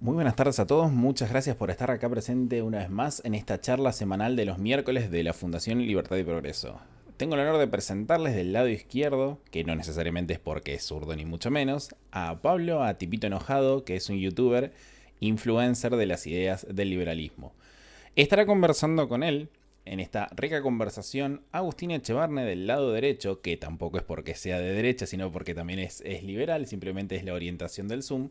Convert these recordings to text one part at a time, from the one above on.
Muy buenas tardes a todos, muchas gracias por estar acá presente una vez más en esta charla semanal de los miércoles de la Fundación Libertad y Progreso. Tengo el honor de presentarles del lado izquierdo, que no necesariamente es porque es zurdo ni mucho menos, a Pablo, a Tipito Enojado, que es un youtuber, influencer de las ideas del liberalismo. Estará conversando con él, en esta rica conversación, Agustín Echevarne del lado derecho, que tampoco es porque sea de derecha, sino porque también es liberal, simplemente es la orientación del Zoom,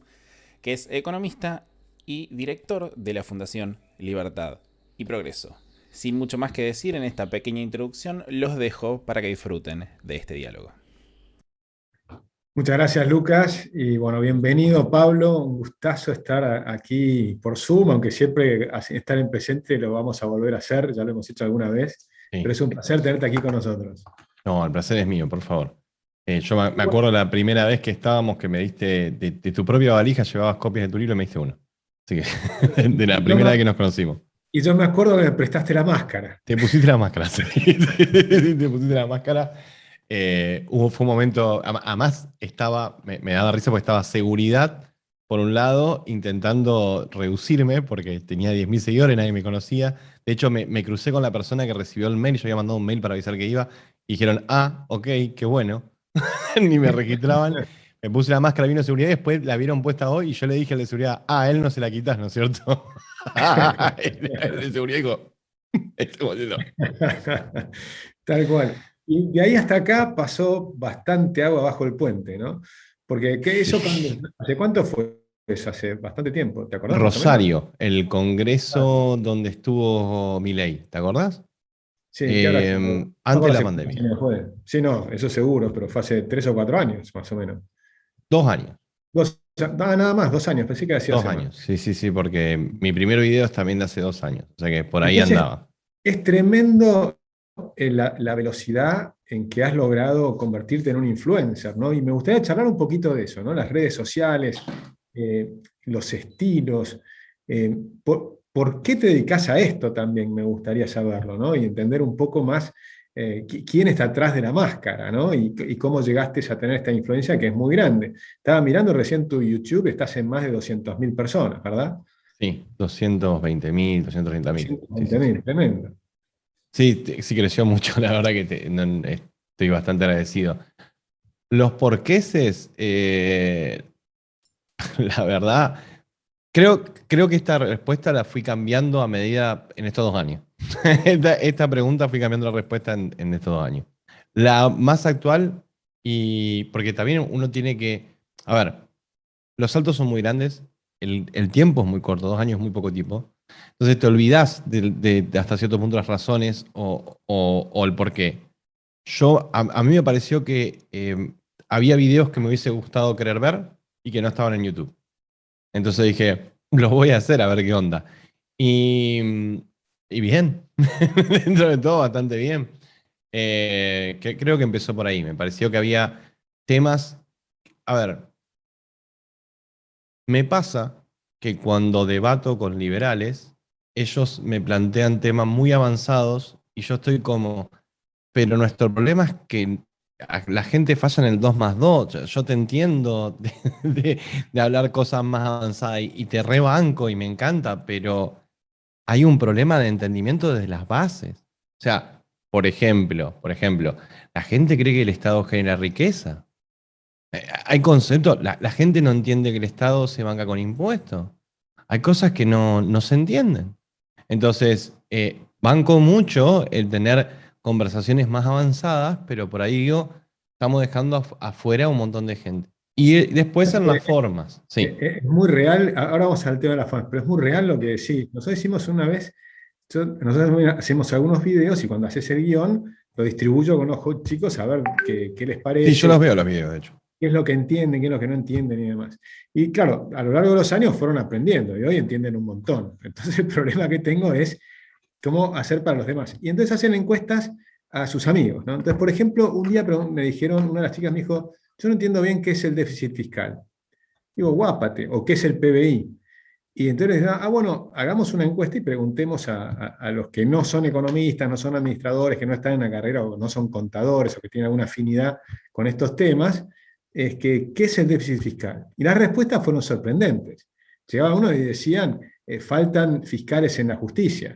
que es economista y director de la Fundación Libertad y Progreso. Sin mucho más que decir en esta pequeña introducción, los dejo para que disfruten de este diálogo. Muchas gracias, Lucas. Y bueno, bienvenido, Pablo. Un gustazo estar aquí por Zoom, aunque siempre estar en presente lo vamos a volver a hacer, ya lo hemos hecho alguna vez, pero Sí. es un placer tenerte aquí con nosotros. No, el placer es mío, por favor. Yo me acuerdo la primera vez que estábamos que me diste de tu propia valija, llevabas copias de tu libro y me diste uno. Así que, de la Y yo primera vez me, que nos conocimos. y yo me acuerdo que me prestaste la máscara. Te pusiste la máscara, sí. Te pusiste la máscara. Fue un momento, además me daba risa porque estaba seguridad, por un lado, intentando reducirme, porque tenía 10.000 seguidores, nadie me conocía. De hecho, me crucé con la persona que recibió el mail, yo había mandado un mail para avisar que iba, y dijeron, ok, qué bueno. Ni me registraban. Me puse la máscara, vino seguridad, y después la vieron puesta hoy, y yo le dije al de seguridad, él no se la quitas, ¿no es cierto? El de seguridad dijo, estamos haciendo. Tal cual. Y de ahí hasta acá pasó bastante agua bajo el puente, ¿no? Porque Sí. ¿hace cuánto fue eso? Hace bastante tiempo, ¿te acordás más o menos? Rosario, el congreso donde estuvo Milei, ¿te acordás? Sí, que ahora no me Antes de acuerdo la hace cuántos pandemia. años fue. Sí, no, eso seguro, pero fue hace 3 o 4 años, más o menos. 2 años. Nada más, 2 años, pensé que hacía Dos hace más. años, sí, sí, sí, porque mi primer video es también de hace 2 años. O sea que por ahí Entonces, andaba. es tremendo la velocidad en que has logrado convertirte en un influencer, ¿no? Y me gustaría charlar un poquito de eso, ¿no? Las redes sociales, los estilos. ¿Por qué te dedicas a esto también? Me gustaría saberlo, ¿no? Y entender un poco más quién está atrás de la máscara, ¿no? Y cómo llegaste a tener esta influencia que es muy grande. Estaba mirando recién tu YouTube, estás en más de 200.000 personas, ¿verdad? Sí, 220.000, 230.000. Sí, sí, sí. 220.000, tremendo. Sí, sí creció mucho, la verdad que estoy bastante agradecido. Los porqueses, la verdad, creo que esta respuesta la fui cambiando a medida en estos 2 años. Esta pregunta fui cambiando la respuesta en estos 2 años. La más actual, y porque también uno tiene que, a ver, los saltos son muy grandes, el tiempo es muy corto, 2 años es muy poco tiempo. Entonces te olvidas de hasta cierto punto las razones o el por qué. A mí me pareció que había videos que me hubiese gustado querer ver y que no estaban en YouTube. Entonces dije, lo voy a hacer a ver qué onda. Y, y bien, dentro de todo bastante bien. Creo que empezó por ahí. Me pareció que había temas. A ver, me pasa que cuando debato con liberales, ellos me plantean temas muy avanzados y yo estoy como, pero nuestro problema es que la gente falla en el 2 más 2. Yo te entiendo de hablar cosas más avanzadas y te rebanco y me encanta, pero hay un problema de entendimiento desde las bases. O sea, por ejemplo, la gente cree que el Estado genera riqueza. Hay conceptos, la gente no entiende que el Estado se banca con impuestos. Hay cosas que no se entienden. Entonces, banco mucho el tener conversaciones más avanzadas, pero por ahí digo, estamos dejando afuera a un montón de gente. Y después en las formas, sí. Es muy real, ahora vamos al tema de la fans, pero es muy real lo que decís. Nosotros hicimos una vez, nosotros hacemos algunos videos y cuando haces el guión, lo distribuyo con los chicos a ver qué les Sí, yo parece, los veo los videos, de hecho. qué es lo que entienden, qué es lo que no entienden y demás. Y claro, a lo largo de los años fueron aprendiendo y hoy entienden un montón. Entonces el problema que tengo es cómo hacer para los demás. Y entonces hacen encuestas a sus amigos, ¿no? Entonces, por ejemplo, un día me dijeron, una de las chicas me dijo, yo no entiendo bien qué es el déficit fiscal. Digo, guápate, o qué es el PBI. Y entonces, bueno, hagamos una encuesta y preguntemos a los que no son economistas, no son administradores, que no están en la carrera o no son contadores o que tienen alguna afinidad con estos temas, ¿qué es el déficit fiscal? Y las respuestas fueron sorprendentes. Llegaba uno y decían, faltan fiscales en la justicia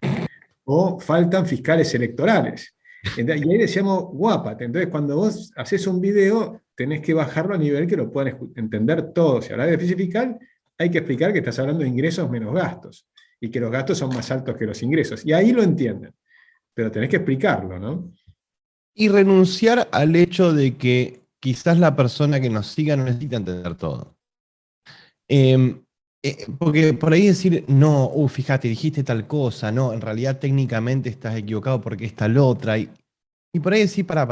o faltan fiscales electorales. Y ahí decíamos, guápate. Entonces, cuando vos haces un video, tenés que bajarlo a nivel que lo puedan entender todos. Si hablas de déficit fiscal, hay que explicar que estás hablando de ingresos menos gastos y que los gastos son más altos que los ingresos. Y ahí lo entienden, pero tenés que explicarlo, ¿no? Y renunciar al hecho de que quizás la persona que nos siga no necesita entender todo. Eh, Porque por ahí decir, no, fíjate, dijiste tal cosa, no, en realidad técnicamente estás equivocado porque es tal otra. Y por ahí decir, para.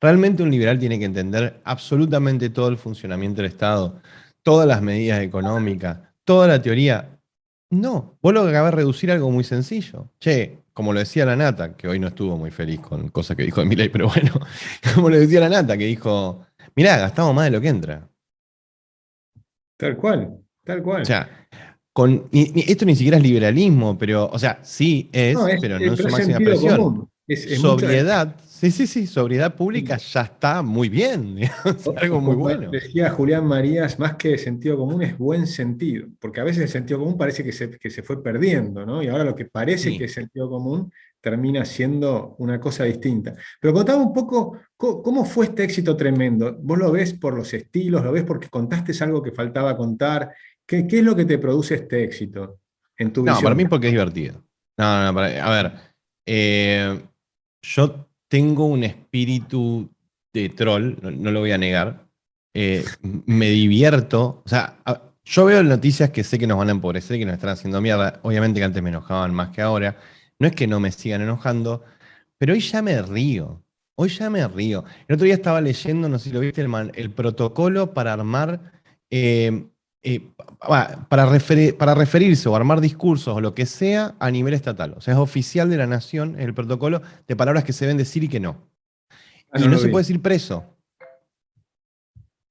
Realmente un liberal tiene que entender absolutamente todo el funcionamiento del Estado, todas las medidas económicas, toda la teoría. No, vos lo que acabas de reducir a algo muy sencillo. Che, como lo decía la Nata, que hoy no estuvo muy feliz con cosas que dijo de Milei, pero bueno, como lo decía la Nata, que dijo, mirá, gastamos más de lo que entra. Tal cual, tal O cual. sea, esto ni siquiera es liberalismo, pero, o sea, sí No, es, pero no en pero su es máxima sentido expresión. común. Es mucho, Sobriedad, sí, sobriedad pública ya está muy bien, digamos, es algo o muy como bueno. decía Julián Marías, más que sentido común es buen sentido, porque a veces el sentido común parece que se fue perdiendo, ¿no? Y ahora lo que parece que Sí. es sentido común termina siendo una cosa distinta. Pero contame un poco, ¿cómo fue este éxito tremendo? ¿Vos lo ves por los estilos? ¿Lo ves porque contaste algo que faltaba contar? ¿Qué es lo que te produce este éxito en tu No, para visión? mí porque es divertido. No, a ver, eh, yo tengo un espíritu de troll, no lo voy a negar. Me divierto. O sea, yo veo noticias que sé que nos van a empobrecer, que nos están haciendo mierda. Obviamente que antes me enojaban más que ahora. No es que no me sigan enojando, pero hoy ya me río. Hoy ya me río. El otro día estaba leyendo, no sé si lo viste, el protocolo para armar, eh, para referirse o armar discursos o lo que sea a nivel estatal. O sea, es oficial de la nación el protocolo de palabras que se deben decir y que no. Ah, Y no no lo se vi. puede decir preso.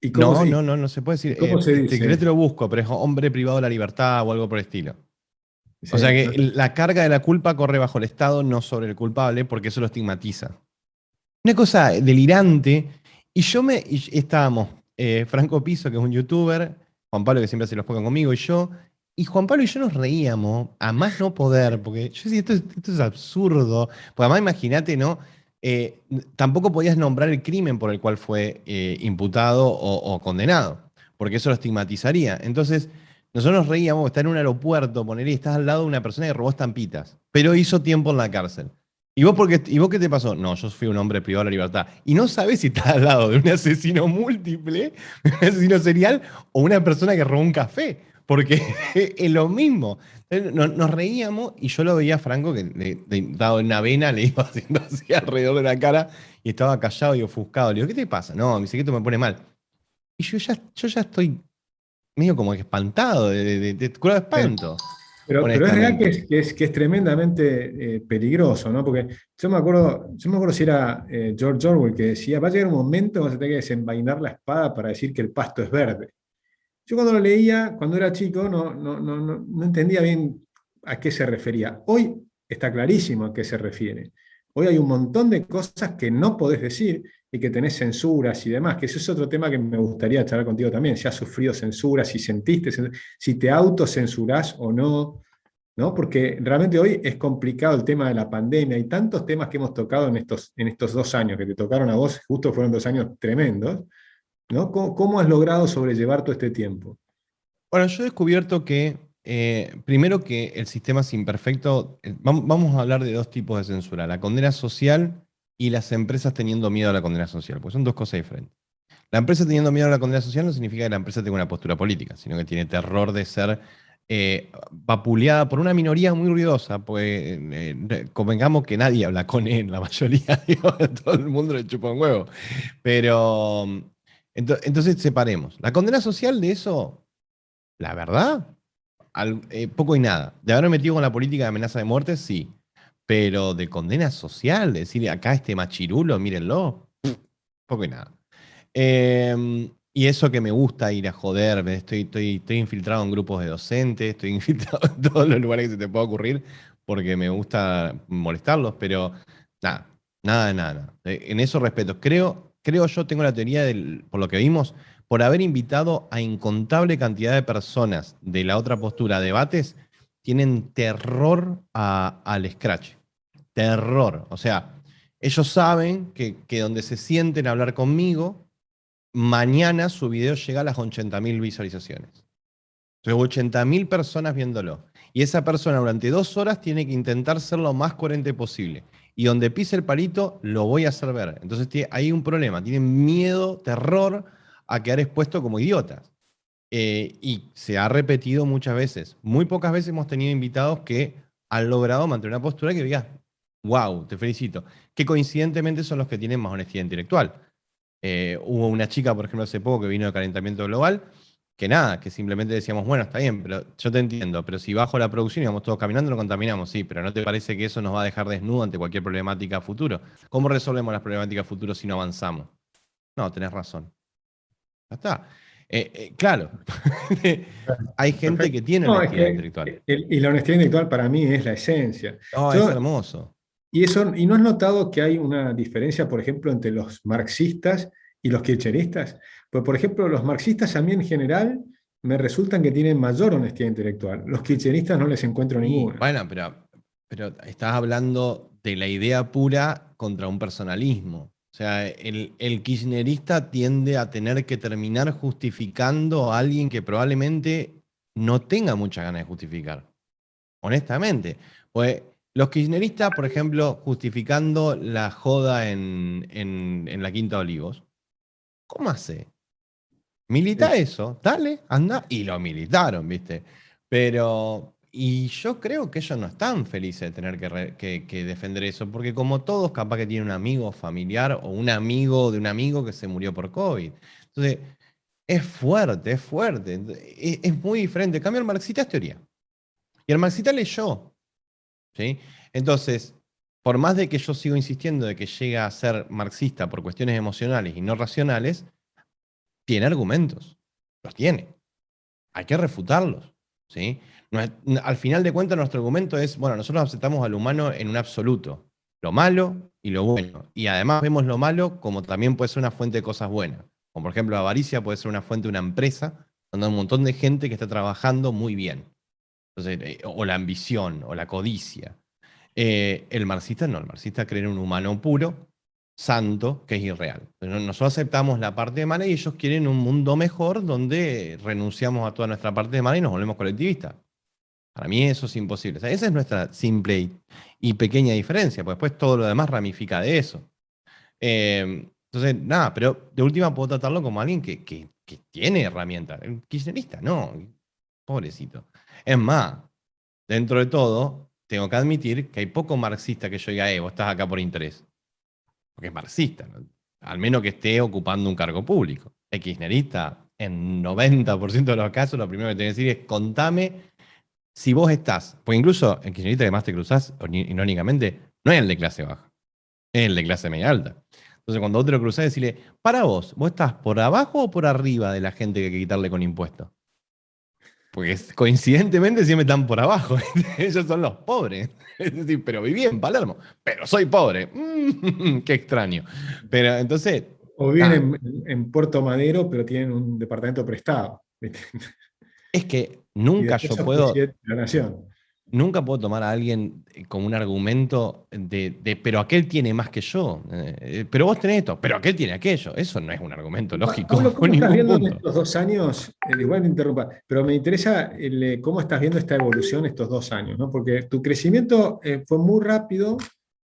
¿Y cómo No, se, no se puede decir. cómo se ¿Querés te dice? lo busco? Pero es hombre privado de la libertad o algo por el estilo. O Sí, sea que no- la carga de la culpa corre bajo el Estado, no sobre el culpable, porque eso lo estigmatiza. Una cosa delirante. Y estábamos, Franco Piso, que es un youtuber, Juan Pablo, que siempre se los ponga conmigo, y yo. Y Juan Pablo y yo nos reíamos, a más no poder, porque yo decía, esto es absurdo. Porque además, imagínate, ¿no? Tampoco podías nombrar el crimen por el cual fue imputado o condenado, porque eso lo estigmatizaría. Entonces, nosotros nos reíamos, estar en un aeropuerto, poner y estás al lado de una persona que robó estampitas, pero hizo tiempo en la cárcel. ¿Y vos qué te pasó? No, yo fui un hombre privado de la libertad. Y no sabés si estás al lado de un asesino múltiple, un asesino serial o una persona que robó un café. Porque es lo mismo. Entonces, nos reíamos y yo lo veía a Franco que dado en una vena le iba haciendo así alrededor de la cara y estaba callado y ofuscado. Le digo, ¿qué te pasa? No, me dice que esto me pone mal. Y yo ya estoy medio como que espantado, de cura de espanto, pero es real que honestamente. es tremendamente peligroso, ¿no? Porque yo me acuerdo si era George Orwell que decía, va a llegar un momento que vas a tener que desenvainar la espada para decir que el pasto es verde. Yo cuando lo leía, cuando era chico, no entendía bien a qué se refería. Hoy está clarísimo a qué se refiere. Hoy hay un montón de cosas que no podés decir y que tenés censuras y demás, que ese es otro tema que me gustaría charlar contigo también. Si has sufrido censuras, si sentiste, si te autocensurás o no, ¿no? Porque realmente hoy es complicado el tema de la pandemia. Hay tantos temas que hemos tocado en estos 2 años que te tocaron a vos, justo fueron 2 años tremendos, ¿no? ¿Cómo has logrado sobrellevar todo este tiempo? Bueno, yo he descubierto que, primero que el sistema es imperfecto. Vamos a hablar de dos tipos de censura, la condena social y las empresas teniendo miedo a la condena social, pues son dos cosas diferentes. La empresa teniendo miedo a la condena social no significa que la empresa tenga una postura política, sino que tiene terror de ser vapuleada por una minoría muy ruidosa, pues convengamos que nadie habla con él, la mayoría, digo, todo el mundo le chupa un huevo. Pero, entonces separemos. La condena social de eso, la verdad, poco y nada. De haberme metido con la política de amenaza de muerte, sí. Pero de condena social, decir acá este machirulo, mírenlo, poco y nada. Y eso que me gusta ir a joder, estoy infiltrado en grupos de docentes, estoy infiltrado en todos los lugares que se te pueda ocurrir, porque me gusta molestarlos, pero nada. En eso respeto. Creo yo, tengo la teoría por lo que vimos, por haber invitado a incontable cantidad de personas de la otra postura a debates, tienen terror al Scratch. Terror. O sea, ellos saben que donde se sienten a hablar conmigo, mañana su video llega a las 80.000 visualizaciones. Entonces, 80.000 personas viéndolo. Y esa persona durante 2 horas tiene que intentar ser lo más coherente posible. Y donde pise el palito, lo voy a hacer ver. Entonces hay un problema. Tienen miedo, terror a quedar expuesto como idiotas. Y se ha repetido muchas veces. Muy pocas veces hemos tenido invitados que han logrado mantener una postura que digas, wow, te felicito. Que coincidentemente son los que tienen más honestidad intelectual. Hubo una chica, por ejemplo, hace poco que vino de calentamiento global, que nada, que simplemente decíamos, bueno, está bien, pero yo te entiendo, pero si bajo la producción y vamos todos caminando, lo contaminamos, sí, pero ¿no te parece que eso nos va a dejar desnudo ante cualquier problemática futuro? ¿Cómo resolvemos las problemáticas futuras si no avanzamos? No, tenés razón. Ya está. Claro, hay gente que Perfecto. tiene No, es honestidad que intelectual. y la honestidad intelectual para mí es la esencia. Oh, es Yo, hermoso. ¿Y no has notado que hay una diferencia, por ejemplo, entre los marxistas y los kirchneristas? Pues, por ejemplo, los marxistas a mí en general me resultan que tienen mayor honestidad intelectual. Los kirchneristas no les encuentro Y ninguna. bueno, pero estás hablando de la idea pura contra un personalismo. O sea, el kirchnerista tiende a tener que terminar justificando a alguien que probablemente no tenga muchas ganas de justificar. Honestamente. Pues los kirchneristas, por ejemplo, justificando la joda en la Quinta de Olivos. ¿Cómo hace? Milita Sí. eso, dale, anda. Y lo militaron, ¿viste? Pero, y yo creo que ellos no están felices de tener que defender eso, porque como todos, capaz que tienen un amigo familiar o un amigo de un amigo que se murió por COVID. Entonces, es fuerte, es fuerte. Es muy diferente. En cambio, el marxista es teoría. Y el marxista leyó, ¿sí? Entonces, por más de que yo sigo insistiendo de que llega a ser marxista por cuestiones emocionales y no racionales, tiene argumentos. Los tiene. Hay que refutarlos, ¿sí? Al final de cuentas, nuestro argumento es, bueno, nosotros aceptamos al humano en un absoluto, lo malo y lo bueno. Y además vemos lo malo como también puede ser una fuente de cosas buenas. Como por ejemplo, la avaricia puede ser una fuente de una empresa donde hay un montón de gente que está trabajando muy bien. Entonces, o la ambición, o la codicia. El marxista no, el marxista cree en un humano puro, santo, que es irreal. Nosotros aceptamos la parte mala y ellos quieren un mundo mejor donde renunciamos a toda nuestra parte de mala y nos volvemos colectivistas. Para mí eso es imposible. O sea, esa es nuestra simple y pequeña diferencia, porque después todo lo demás ramifica de eso. Entonces, nada, pero de última puedo tratarlo como alguien que tiene herramientas. El kirchnerista, no, pobrecito. Es más, dentro de todo, tengo que admitir que hay poco marxista que yo diga, vos estás acá por interés. Porque es marxista, ¿no? Al menos que esté ocupando un cargo público. El kirchnerista, en 90% de los casos, lo primero que tengo que decir es, contame si vos estás, pues incluso el kirchnerista que más te cruzás, irónicamente, no es el de clase baja, es el de clase media alta. Entonces, cuando otro cruzás, decirle, para vos estás por abajo o por arriba de la gente que hay que quitarle con impuestos. Porque coincidentemente siempre están por abajo. Ellos son los pobres. Es decir, pero viví en Palermo, pero soy pobre. Qué extraño. Pero entonces, O viven nada, en Puerto Madero, pero tienen un departamento prestado, ¿viste? es que Y después sos presidente de la nación. nunca puedo tomar a alguien como un argumento pero aquel tiene más que yo. Pero vos tenés esto, pero aquel tiene aquello. Eso no es un argumento lógico Pablo, por ¿cómo estás ningún viendo en punto. estos 2 años? Igual me interrumpa, pero me interesa cómo estás viendo esta evolución estos 2 años, ¿no? Porque tu crecimiento fue muy rápido,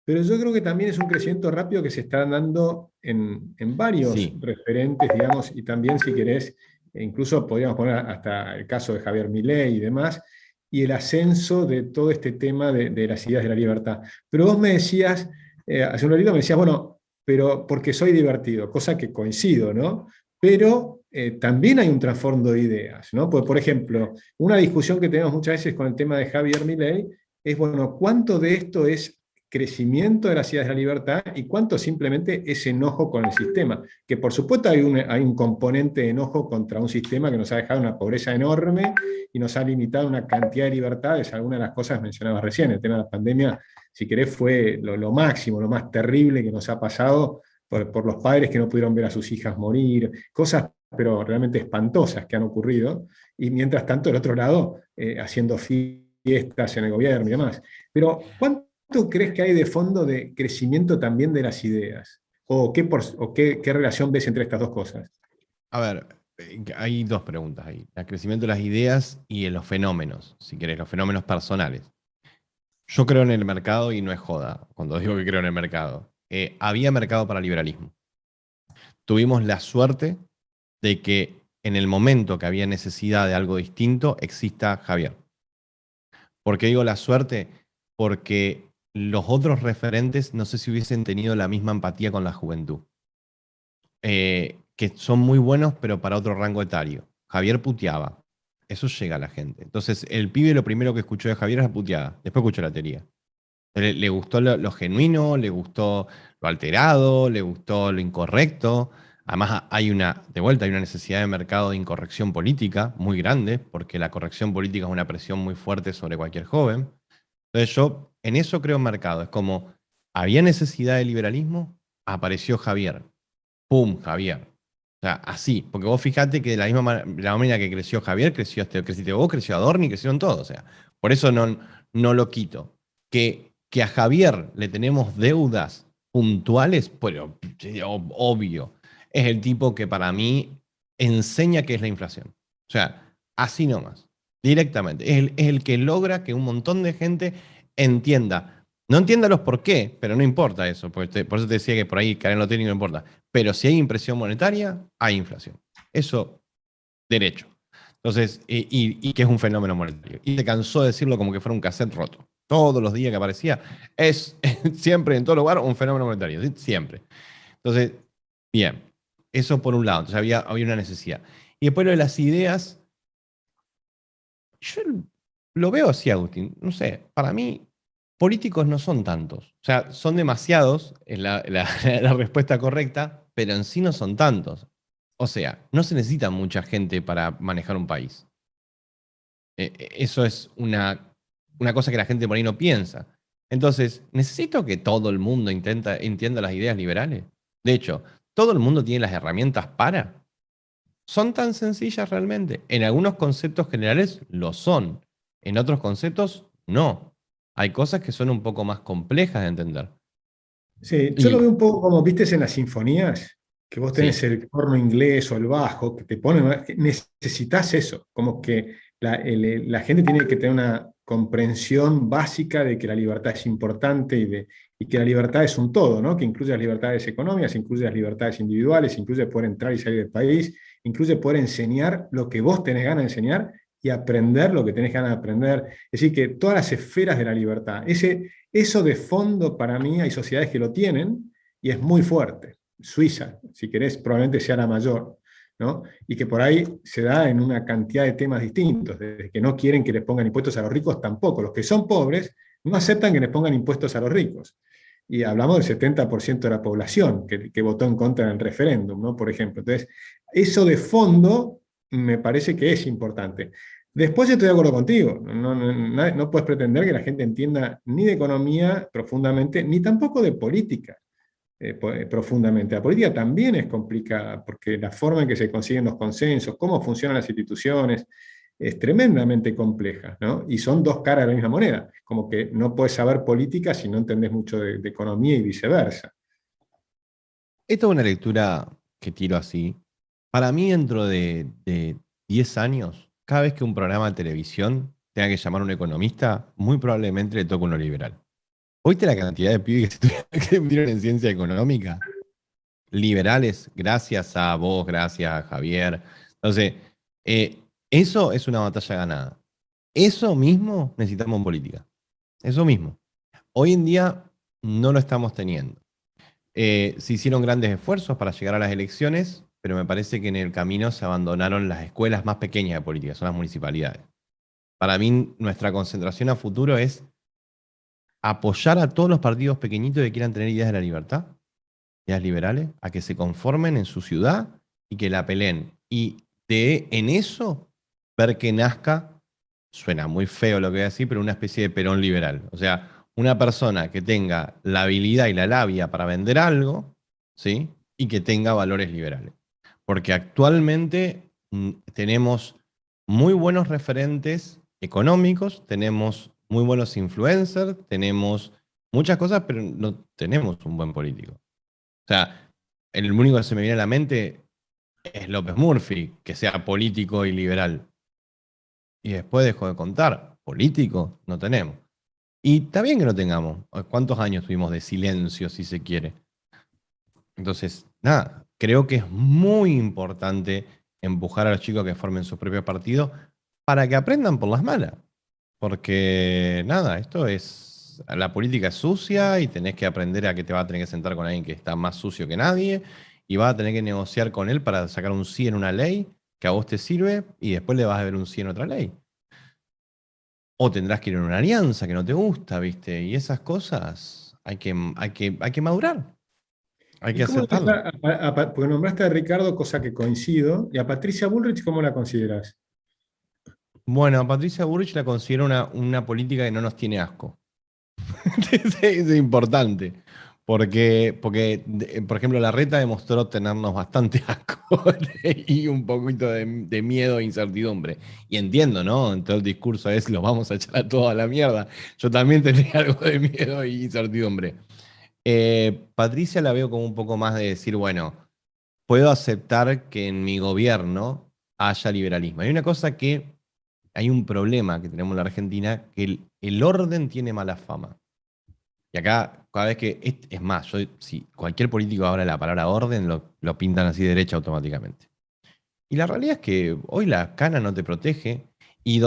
pero yo creo que también es un crecimiento rápido que se está dando en varios Sí, referentes, digamos, y también, si querés, incluso podríamos poner hasta el caso de Javier Milei y demás, y el ascenso de todo este tema de las ideas de la libertad. Pero vos me decías, hace un ratito me decías, bueno, pero porque soy divertido, cosa que coincido, ¿no? Pero también hay un trasfondo de ideas, ¿no? Por ejemplo, una discusión que tenemos muchas veces con el tema de Javier Milei es, bueno, ¿cuánto de esto es crecimiento de las ideas de la libertad y cuánto simplemente es enojo con el sistema? Que por supuesto hay un componente de enojo contra un sistema que nos ha dejado una pobreza enorme y nos ha limitado una cantidad de libertades, algunas de las cosas mencionadas recién. El tema de la pandemia, si querés, fue lo máximo, lo más terrible que nos ha pasado por los padres que no pudieron ver a sus hijas morir, cosas pero realmente espantosas que han ocurrido, y mientras tanto, del otro lado, haciendo fiestas en el gobierno y demás. Pero, ¿cuánto crees que hay de fondo de crecimiento también de las ideas? ¿Qué relación ves entre estas dos cosas? A ver, hay dos preguntas ahí. El crecimiento de las ideas y en los fenómenos, si querés, los fenómenos personales. Yo creo en el mercado y no es joda cuando digo que creo en el mercado. Había mercado para liberalismo. Tuvimos la suerte de que en el momento que había necesidad de algo distinto, exista Javier. ¿Por qué digo la suerte? Porque los otros referentes no sé si hubiesen tenido la misma empatía con la juventud. Que son muy buenos, pero para otro rango etario. Javier puteaba. Eso llega a la gente. Entonces, el pibe lo primero que escuchó de Javier es la puteada. Después escuchó la teoría. Le gustó lo genuino, le gustó lo alterado, le gustó lo incorrecto. Además, de vuelta, hay una necesidad de mercado de incorrección política muy grande, porque la corrección política es una presión muy fuerte sobre cualquier joven. Entonces, yo en eso creo en mercado. Es como, había necesidad de liberalismo, apareció Javier. ¡Pum! Javier. O sea, así. Porque vos fijate que de la manera que creció Javier, creciste vos, creció Adorni, crecieron todos. O sea, por eso no lo quito. Que a Javier le tenemos deudas puntuales, pero obvio. Es el tipo que para mí enseña qué es la inflación. O sea, así nomás. Directamente. Es el que logra que un montón de gente entienda. No entienda los por qué, pero no importa eso. Por eso te decía que por ahí Karen lo técnico no importa. Pero si hay impresión monetaria, hay inflación. Eso, derecho. Entonces, y que es un fenómeno monetario. Y se cansó de decirlo como que fuera un cassette roto. Todos los días que aparecía, es siempre en todo lugar un fenómeno monetario. ¿Sí? Siempre. Entonces, bien. Eso por un lado. Entonces había una necesidad. Y después lo de las ideas, yo lo veo así, Agustín. No sé, para mí, políticos no son tantos. O sea, son demasiados, es la respuesta correcta, pero en sí no son tantos. O sea, no se necesita mucha gente para manejar un país. Eso es una cosa que la gente por ahí no piensa. Entonces, ¿necesito que todo el mundo entienda las ideas liberales? De hecho, ¿todo el mundo tiene las herramientas para? ¿Son tan sencillas realmente? En algunos conceptos generales lo son. En otros conceptos, no. Hay cosas que son un poco más complejas de entender. Sí, yo lo Y veo un poco como, viste, en las sinfonías, que vos tenés sí, el corno inglés o el bajo, que te ponen, necesitas eso, como que la gente tiene que tener una comprensión básica de que la libertad es importante y que la libertad es un todo, ¿no? Que incluye las libertades económicas, incluye las libertades individuales, incluye poder entrar y salir del país, incluye poder enseñar lo que vos tenés ganas de enseñar y aprender lo que tenés ganas de aprender. Es decir, que todas las esferas de la libertad, eso de fondo para mí hay sociedades que lo tienen y es muy fuerte. Suiza, si querés, probablemente sea la mayor, ¿no? Y que por ahí se da en una cantidad de temas distintos, desde que no quieren que les pongan impuestos a los ricos tampoco. Los que son pobres no aceptan que les pongan impuestos a los ricos. Y hablamos del 70% de la población que votó en contra en el referéndum, ¿no? Por ejemplo. Entonces, eso de fondo me parece que es importante. Después estoy de acuerdo contigo, no puedes pretender que la gente entienda ni de economía profundamente, ni tampoco de política profundamente. La política también es complicada, porque la forma en que se consiguen los consensos, cómo funcionan las instituciones, es tremendamente compleja, ¿no? Y son dos caras de la misma moneda, como que no puedes saber política si no entendés mucho de economía y viceversa. esta es una lectura que tiro así. Para mí, dentro de 10 años, cada vez que un programa de televisión tenga que llamar a un economista, muy probablemente le toque uno liberal. ¿Oíste la cantidad de pibes que metieron en ciencia económica? Liberales, gracias a vos, gracias a Javier. Entonces, eh, eso es una batalla ganada. Eso mismo necesitamos en política. Eso mismo. Hoy en día no lo estamos teniendo. Se hicieron grandes esfuerzos para llegar a las elecciones, pero me parece que en el camino se abandonaron las escuelas más pequeñas de política, son las municipalidades. Para mí, nuestra concentración a futuro es apoyar a todos los partidos pequeñitos que quieran tener ideas de la libertad, ideas liberales, a que se conformen en su ciudad y que la peleen. Y en eso, ver que nazca, suena muy feo lo que voy a decir, pero una especie de Perón liberal. O sea, una persona que tenga la habilidad y la labia para vender algo, ¿sí? Y que tenga valores liberales. Porque actualmente tenemos muy buenos referentes económicos, tenemos muy buenos influencers, tenemos muchas cosas, pero no tenemos un buen político. O sea, el único que se me viene a la mente es López Murphy, que sea político y liberal. Y después dejo de contar, político no tenemos. Y está bien que no tengamos. ¿Cuántos años tuvimos de silencio, si se quiere? Entonces, nada, creo que es muy importante empujar a los chicos a que formen sus propios partidos para que aprendan por las malas. Porque, nada, la política es sucia y tenés que aprender a que te vas a tener que sentar con alguien que está más sucio que nadie y vas a tener que negociar con él para sacar un sí en una ley que a vos te sirve y después le vas a ver un sí en otra ley. O tendrás que ir en una alianza que no te gusta, ¿viste? Y esas cosas hay que madurar, hay ¿Y que cómo ves aceptarlo. porque nombraste a Ricardo, cosa que coincido, y a Patricia Bullrich, ¿cómo la consideras? Bueno, a Patricia Burrich la considero una política que no nos tiene asco. Es importante. Porque, por ejemplo, Larreta demostró tenernos bastante asco y un poquito de miedo e incertidumbre. Y entiendo, ¿no? En todo el discurso es los vamos a echar a todos a la mierda. Yo también tendría algo de miedo e incertidumbre. Patricia la veo como un poco más de decir, bueno, puedo aceptar que en mi gobierno haya liberalismo. Hay un problema que tenemos en la Argentina, que el orden tiene mala fama. Y acá, cada vez que, es más, si cualquier político habla la palabra orden, lo pintan así derecha automáticamente. Y la realidad es que hoy la cana no te protege y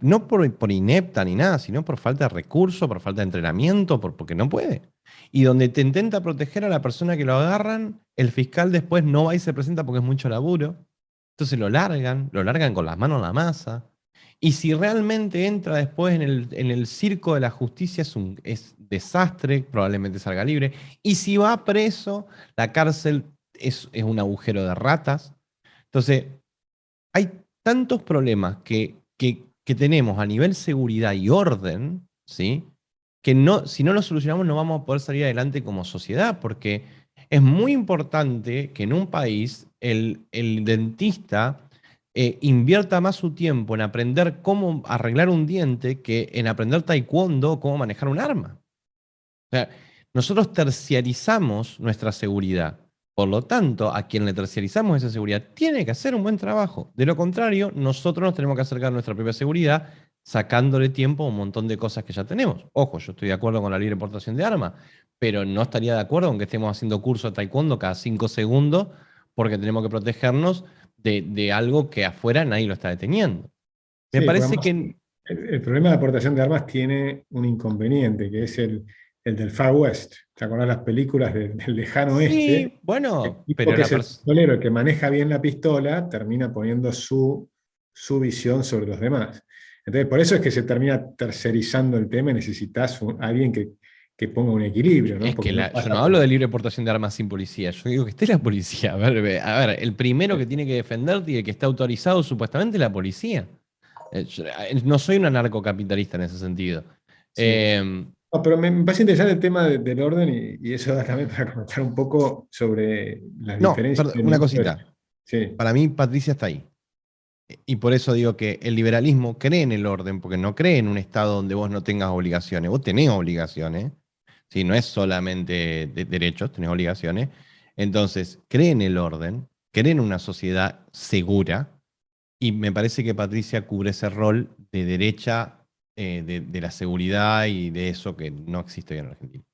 no por inepta ni nada, sino por falta de recursos, por falta de entrenamiento, porque no puede. Y donde te intenta proteger a la persona que lo agarran, el fiscal después no va y se presenta porque es mucho laburo. Entonces lo largan con las manos en la masa. Y si realmente entra después en el circo de la justicia es desastre, probablemente salga libre. Y si va preso, la cárcel es un agujero de ratas. Entonces, hay tantos problemas que tenemos a nivel seguridad y orden, ¿sí? Que no, si no los solucionamos no vamos a poder salir adelante como sociedad, porque es muy importante que en un país el dentista invierta más su tiempo en aprender cómo arreglar un diente que en aprender taekwondo o cómo manejar un arma. O sea, nosotros terciarizamos nuestra seguridad. Por lo tanto, a quien le terciarizamos esa seguridad tiene que hacer un buen trabajo. De lo contrario, nosotros nos tenemos que acercar a nuestra propia seguridad sacándole tiempo a un montón de cosas que ya tenemos. Ojo, yo estoy de acuerdo con la libre portación de armas, pero no estaría de acuerdo con que estemos haciendo curso de taekwondo cada 5 segundos porque tenemos que protegernos de algo que afuera nadie lo está deteniendo. Me Sí, porque parece además que el problema de aportación de armas tiene un inconveniente, que es el del Far West. ¿Te acuerdas las películas del lejano oeste? sí, El bueno, tipo pero que es el pistolero, el que maneja bien la pistola, termina poniendo su visión sobre los demás. Entonces, por eso es que se termina tercerizando el tema y necesitas alguien que ponga un equilibrio, ¿no? es que Porque no yo pasa no hablo de libre portación de armas sin policía, yo digo que esté la policía. A ver, el primero que tiene que defenderte y el que está autorizado supuestamente es la policía. No soy un anarcocapitalista en ese sentido. Sí. Eh, No, pero me parece interesante el tema del orden y eso da también para comentar un poco sobre las no, diferencias perdón, de una ministros. cosita. Sí, Para mí, Patricia está ahí. Y por eso digo que el liberalismo cree en el orden, porque no cree en un Estado donde vos no tengas obligaciones. Vos tenés obligaciones, ¿sí? No es solamente derechos, tenés obligaciones. Entonces, cree en el orden, cree en una sociedad segura, y me parece que Patricia cubre ese rol de derecha, de la seguridad y de eso que no existe hoy en Argentina.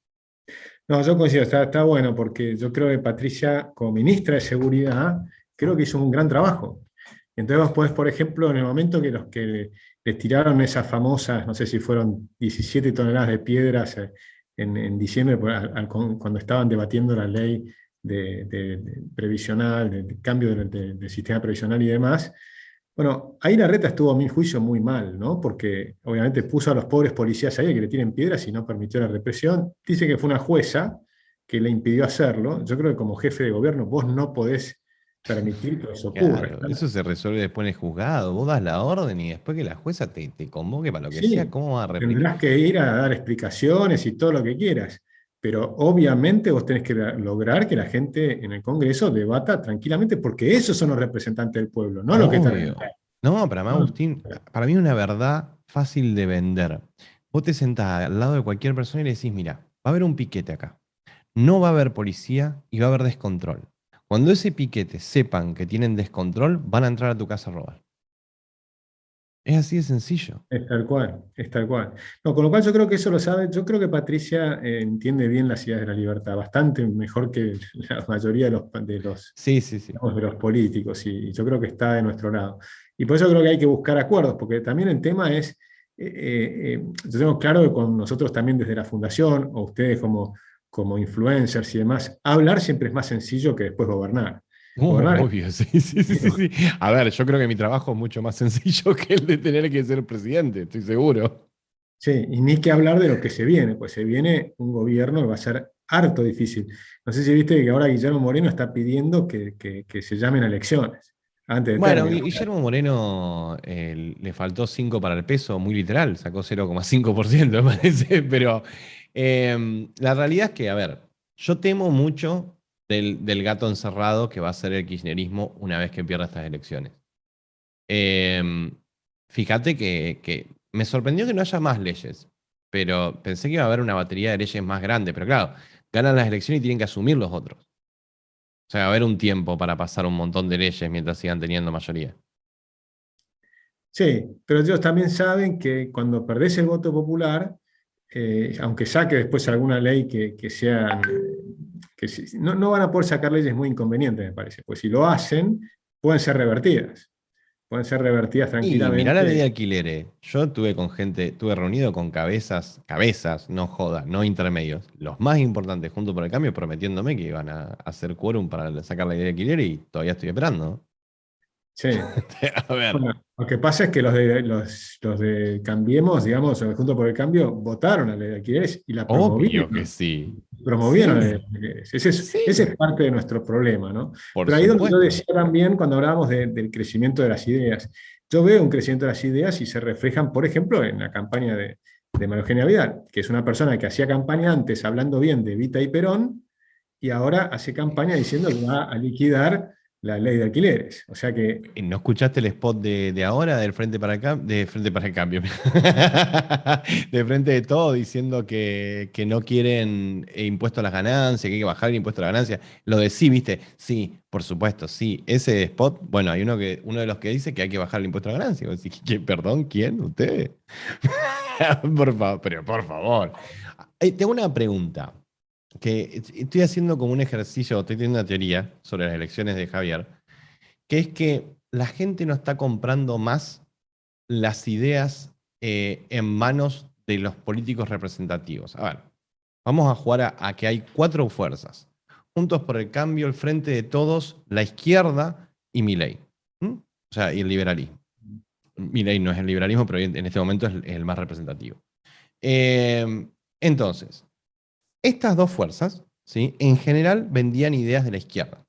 no, yo coincido, está bueno porque yo creo que Patricia, como ministra de Seguridad, creo que hizo un gran trabajo. Entonces vos podés, por ejemplo, en el momento que los que les tiraron esas famosas, no sé si fueron 17 toneladas de piedras en diciembre, cuando estaban debatiendo la ley de previsional, de cambio del sistema previsional y demás, bueno, ahí Larreta estuvo a mi juicio muy mal, ¿no? Porque obviamente puso a los pobres policías ahí a que le tiren piedras y no permitió la represión. Dice que fue una jueza que le impidió hacerlo. Yo creo que como jefe de gobierno vos no podés permitir que eso ocurra. Claro, eso se resuelve después en el juzgado. Vos das la orden y después que la jueza te convoque para lo que sea, Sí, ¿cómo vas a reprimir? tendrás que ir a dar explicaciones y todo lo que quieras. pero obviamente vos tenés que lograr que la gente en el Congreso debata tranquilamente, porque esos son los representantes del pueblo, no los que están en la Obvio. calle. No, para mí, ¿No? Agustín, para mí es una verdad fácil de vender. Vos te sentás al lado de cualquier persona y le decís, mira, va a haber un piquete acá. No va a haber policía y va a haber descontrol. Cuando ese piquete sepan que tienen descontrol, van a entrar a tu casa a robar. Es así de sencillo. Es tal cual, es tal cual. No, con lo cual yo creo que eso lo sabe, yo creo que Patricia entiende bien las ideas de la libertad, bastante mejor que la mayoría Sí, sí, sí. digamos, de los políticos, y yo creo que está de nuestro lado. Y por eso creo que hay que buscar acuerdos, porque también el tema es, yo tengo claro que con nosotros también desde la fundación, o ustedes como influencers y demás, hablar siempre es más sencillo que después gobernar. Gobernar, Obvio, sí, sí, sí, sí, sí. A ver, yo creo que mi trabajo es mucho más sencillo que el de tener que ser presidente, estoy seguro. sí, y ni que hablar de lo que se viene, pues se viene un gobierno que va a ser harto difícil. No sé si viste que ahora Guillermo Moreno está pidiendo que se llamen a elecciones antes de Bueno, término. Guillermo Moreno le faltó 5 para el peso, muy literal, sacó 0,5%, me parece, pero la realidad es que, a ver, yo temo mucho del gato encerrado que va a ser el kirchnerismo una vez que pierda estas elecciones. Em, Fíjate que me sorprendió que no haya más leyes, pero pensé que iba a haber una batería de leyes más grande, pero claro, ganan las elecciones y tienen que asumir los otros. O sea, va a haber un tiempo para pasar un montón de leyes mientras sigan teniendo mayoría. Sí, pero ellos también saben que cuando perdés el voto popular, aunque saque después alguna ley que sean, no van a poder sacar leyes muy inconvenientes, me parece, pues si lo hacen, pueden ser revertidas Y mirá la ley de tranquilamente. alquileres. Yo tuve con gente, tuve reunido con cabezas, no joda, no intermedios, los más importantes junto por el cambio, prometiéndome que iban a hacer quórum para sacar la ley de alquileres y todavía estoy esperando. Sí. A ver. Bueno, lo que pasa es que los de Cambiemos, digamos, o de Juntos por el Cambio, votaron a la ley de alquileres y la Obvio que promovieron. sí. Promovieron la ley Sí, de alquileres. Ese sí, es parte de nuestro problema, ¿no? por Pero ahí donde yo supuesto. decía también, cuando hablábamos del crecimiento de las ideas, yo veo un crecimiento de las ideas y se reflejan, por ejemplo, en la campaña de María Eugenia Vidal, que es una persona que hacía campaña antes hablando bien de Evita y Perón, y ahora hace campaña diciendo que va a liquidar la ley de alquileres. O sea que ¿No escuchaste el spot de ahora del Frente para acá? De Frente para el Cambio. De Frente de Todo diciendo que no quieren impuesto a las ganancias, que hay que bajar el impuesto a las ganancias. Lo de sí, ¿viste? Sí, por supuesto, sí. Ese spot, bueno, hay uno de los que dice que hay que bajar el impuesto a las ganancias. Vos decís, Perdón, ¿quién? ¿Ustedes? Por favor, pero por favor. Tengo una pregunta, que estoy haciendo como un ejercicio, estoy teniendo una teoría sobre las elecciones de Javier, que es que la gente no está comprando más las ideas en manos de los políticos representativos. A ver, vamos a jugar a que hay cuatro fuerzas. Juntos por el Cambio, el Frente de Todos, la izquierda y Milei. ¿Mm? O sea, y el liberalismo. Milei no es el liberalismo, pero en este momento es el más representativo. Eh, entonces, estas dos fuerzas, ¿sí? En general vendían ideas de la izquierda.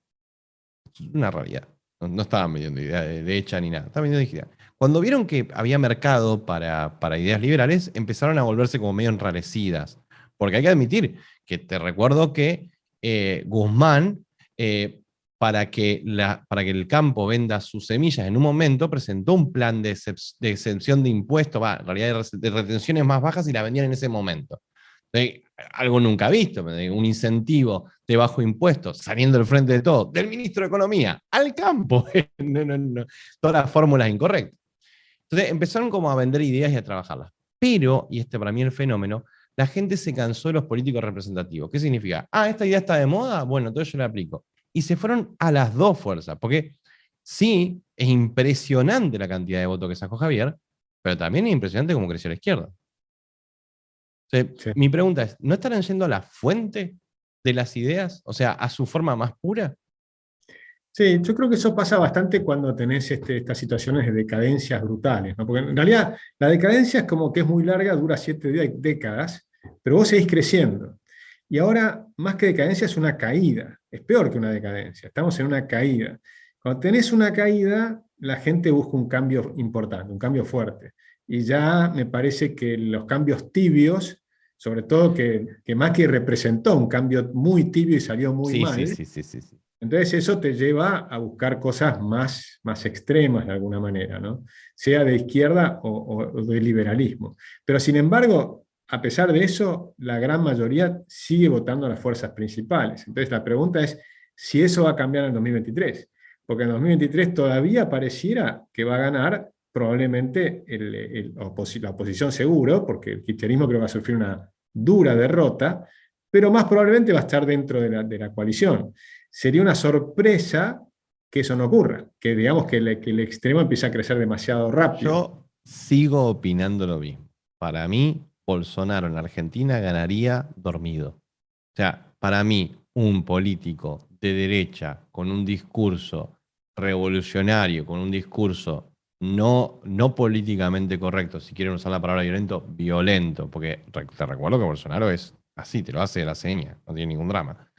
Es una realidad. No estaban vendiendo ideas de derecha ni nada. Estaban vendiendo ideas. Cuando vieron que había mercado para ideas liberales, empezaron a volverse como medio enrarecidas. Porque hay que admitir que te recuerdo que Guzmán, para que el campo venda sus semillas en un momento, presentó un plan de exención de impuestos, en realidad de retenciones más bajas y la vendían en ese momento. Algo nunca visto, un incentivo de bajo impuestos, saliendo del frente de todo, del ministro de Economía al campo. No, no, no. Todas las fórmulas incorrectas. Entonces empezaron como a vender ideas y a trabajarlas. Pero, y este para mí es el fenómeno, la gente se cansó de los políticos representativos. ¿Qué significa? Esta idea está de moda, bueno, entonces yo la aplico. Y se fueron a las dos fuerzas, porque sí, es impresionante la cantidad de votos que sacó Javier, pero también es impresionante cómo creció la izquierda. sí. Mi pregunta es, ¿no estarán yendo a la fuente de las ideas? O sea, a su forma más pura. Sí, yo creo que eso pasa bastante cuando tenés estas situaciones de decadencias brutales, ¿no? Porque en realidad la decadencia es como que es muy larga, dura 7 décadas, pero vos seguís creciendo. Y ahora, más que decadencia, es una caída. Es peor que una decadencia. Estamos en una caída. Cuando tenés una caída, la gente busca un cambio importante, un cambio fuerte. Y ya me parece que los cambios tibios sobre todo que Macri representó un cambio muy tibio y salió muy Sí, mal. sí. Entonces eso te lleva a buscar cosas más extremas de alguna manera, ¿no? Sea de izquierda o de liberalismo. Pero sin embargo, a pesar de eso, la gran mayoría sigue votando a las fuerzas principales. Entonces la pregunta es si eso va a cambiar en el 2023. Porque en 2023 todavía pareciera que va a ganar probablemente la oposición seguro, porque el kirchnerismo creo que va a sufrir una dura derrota, pero más probablemente va a estar dentro de la coalición. Sería una sorpresa que eso no ocurra, que digamos que el extremo empiece a crecer demasiado rápido. Yo sigo opinando lo mismo. Para mí, Bolsonaro en Argentina ganaría dormido. O sea, para mí, un político de derecha con un discurso revolucionario, con un discurso no políticamente correcto, si quieren usar la palabra violento, violento, porque te recuerdo que Bolsonaro es así, te lo hace de la seña, no tiene ningún drama.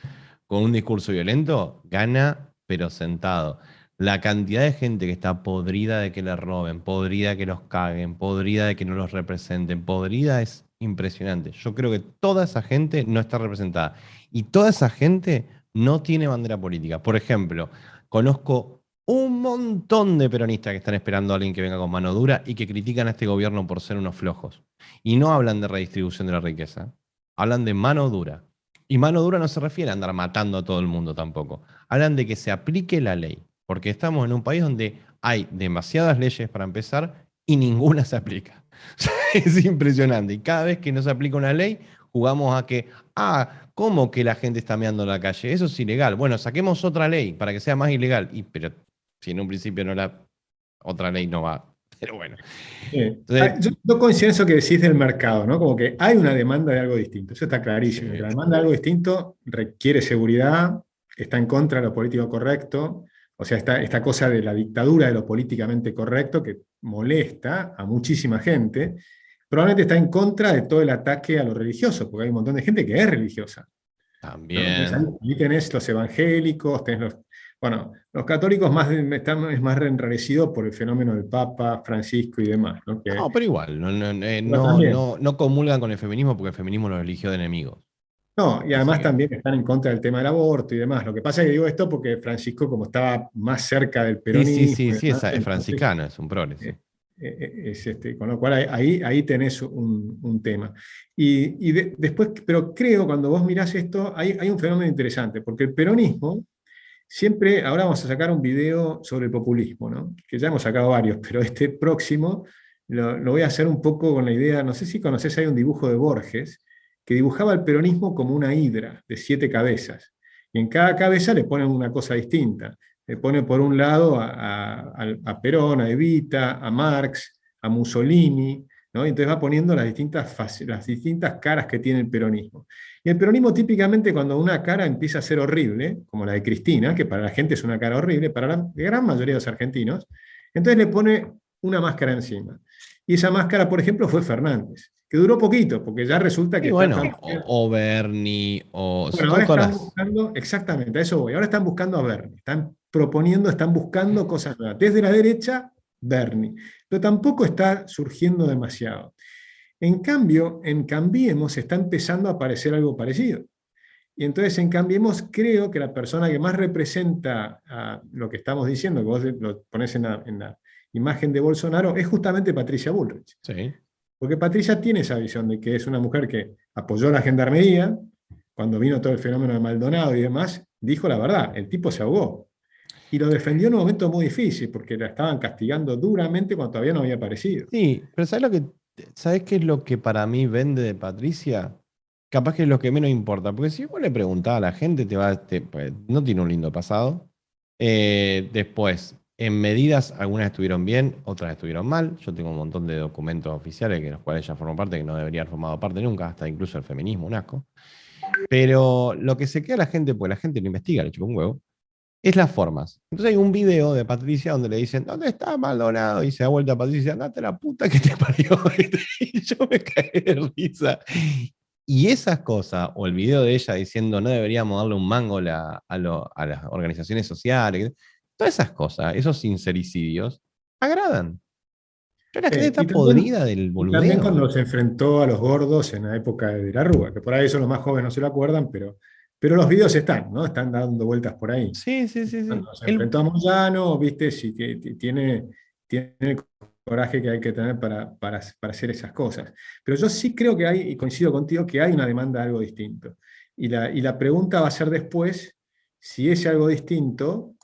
Con un discurso violento, gana, pero sentado. La cantidad de gente que está podrida de que le roben, podrida de que los caguen, podrida de que no los representen, podrida es impresionante. Yo creo que toda esa gente no está representada. Y toda esa gente no tiene bandera política. Por ejemplo, conozco un montón de peronistas que están esperando a alguien que venga con mano dura y que critican a este gobierno por ser unos flojos. Y no hablan de redistribución de la riqueza, hablan de mano dura. Y mano dura no se refiere a andar matando a todo el mundo tampoco. Hablan de que se aplique la ley, porque estamos en un país donde hay demasiadas leyes para empezar y ninguna se aplica. Es impresionante. Y cada vez que no se aplica una ley, jugamos a que, ¿cómo que la gente está meando en la calle? Eso es ilegal. Bueno, saquemos otra ley para que sea más ilegal. Pero si en un principio otra ley no va. Pero bueno. Entonces, Yo coincido en eso que decís del mercado, ¿no? Como que hay una demanda de algo distinto, eso está clarísimo. sí. La demanda de algo distinto requiere seguridad, está en contra de lo político correcto, o sea, esta cosa de la dictadura de lo políticamente correcto que molesta a muchísima gente, probablemente está en contra de todo el ataque a lo religioso, porque hay un montón de gente que es religiosa, ¿no? Entonces También. ahí tenés los evangélicos, tenés bueno, los católicos es más enrarecido por el fenómeno del Papa, Francisco y demás, ¿no? No, pero igual, Pero también, no comulgan con el feminismo porque el feminismo los eligió de enemigos. no, y Así además que, también están en contra del tema del aborto y demás. Lo que pasa es que digo esto porque Francisco, como estaba más cerca del peronismo y sí, demás, es entonces, franciscano, es un progre, sí. con lo cual ahí tenés un tema. Después, pero creo, cuando vos mirás esto, hay un fenómeno interesante, porque el peronismo siempre, ahora vamos a sacar un video sobre el populismo, ¿no? Que ya hemos sacado varios, pero este próximo lo voy a hacer un poco con la idea, no sé si conocés, hay un dibujo de Borges, que dibujaba el peronismo como una hidra de 7 cabezas. Y en cada cabeza le ponen una cosa distinta. Le pone por un lado a Perón, a Evita, a Marx, a Mussolini, ¿no? Y entonces va poniendo las distintas caras que tiene el peronismo. Y el peronismo típicamente cuando una cara empieza a ser horrible, como la de Cristina, que para la gente es una cara horrible, para la gran mayoría de los argentinos, entonces le pone una máscara encima. Y esa máscara, por ejemplo, fue Fernández, que duró poquito, porque ya resulta que Y está bueno, tan... o Bernie, Bueno, ahora están buscando, exactamente, a eso voy, ahora están buscando a Bernie, están proponiendo, están buscando cosas nuevas. Desde la derecha, Bernie, pero tampoco está surgiendo demasiado. En cambio, en Cambiemos está empezando a aparecer algo parecido. Y entonces en Cambiemos creo que la persona que más representa a lo que estamos diciendo, que vos lo ponés en la imagen de Bolsonaro, es justamente Patricia Bullrich. sí. Porque Patricia tiene esa visión de que es una mujer que apoyó la gendarmería, cuando vino todo el fenómeno de Maldonado y demás, dijo la verdad, el tipo se ahogó. Y lo defendió en un momento muy difícil, porque la estaban castigando duramente cuando todavía no había aparecido. Sí, pero ¿sabes qué es lo que para mí vende de Patricia? Capaz que es lo que menos importa, porque si vos le preguntás a la gente, pues, no tiene un lindo pasado. Después, en medidas, algunas estuvieron bien, otras estuvieron mal. Yo tengo un montón de documentos oficiales de los cuales ella formó parte, que no debería haber formado parte nunca, hasta incluso el feminismo, un asco. Pero lo que se queda a la gente, pues la gente lo investiga, le chupa un huevo, es las formas. Entonces hay un video de Patricia donde le dicen, ¿dónde está Maldonado? Y se da vuelta a Patricia, andate a la puta que te parió. Y yo me caí de risa. Y esas cosas, o el video de ella diciendo, no deberíamos darle un mango a las organizaciones sociales, todas esas cosas, esos sincericidios, agradan. La gente está Y también, podrida del y también boludeo. cuando se enfrentó a los gordos en la época de la Rúa, que por ahí eso los más jóvenes no se lo acuerdan, pero los videos están, ¿no? Están dando vueltas por ahí. Sí, sí, sí, sí. Cuando se enfrentó a Moyano, viste, sí que tiene el coraje que hay que tener para hacer esas cosas. Pero yo sí creo que hay, y coincido contigo, que hay una demanda de algo distinto. Y la pregunta va a ser después, si ese algo distinto,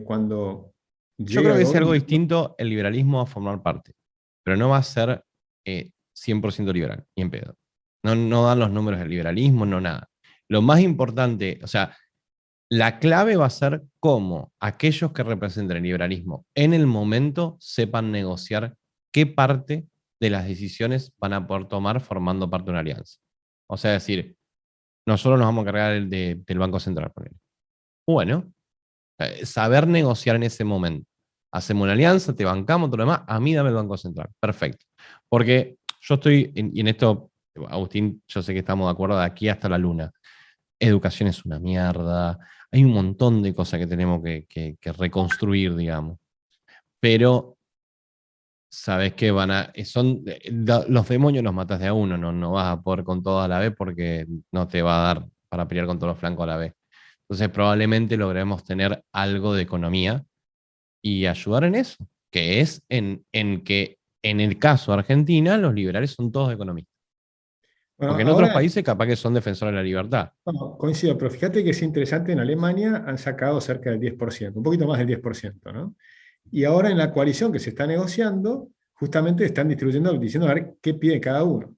cuando Yo llegue creo al que es algo gobierno. distinto el liberalismo va a formar parte, pero no va a ser 100% liberal, ni en pedo. No, no dan los números del liberalismo, no nada. Lo más importante, o sea, la clave va a ser cómo aquellos que representen el liberalismo en el momento sepan negociar qué parte de las decisiones van a poder tomar formando parte de una alianza. O sea, decir, nosotros nos vamos a cargar del Banco Central, ponele. Bueno, saber negociar en ese momento. Hacemos una alianza, te bancamos, todo lo demás, a mí dame el Banco Central. Perfecto. Porque yo estoy, y en esto, Agustín, yo sé que estamos de acuerdo de aquí hasta la luna. Educación es una mierda. Hay un montón de cosas que tenemos que reconstruir, digamos. Pero, sabes que los demonios los matas de a uno, no vas a poder con todo a la vez porque no te va a dar para pelear con todos los flancos a la vez. Entonces, probablemente logremos tener algo de economía y ayudar en eso, que es en que en el caso de Argentina, los liberales son todos economistas. Bueno, Porque en otros ahora, países capaz que son defensores de la libertad. bueno, coincido, pero fíjate que es interesante, en Alemania han sacado cerca del 10%, un poquito más del 10%, ¿no? Y ahora en la coalición que se está negociando, justamente están distribuyendo, diciendo a ver qué pide cada uno.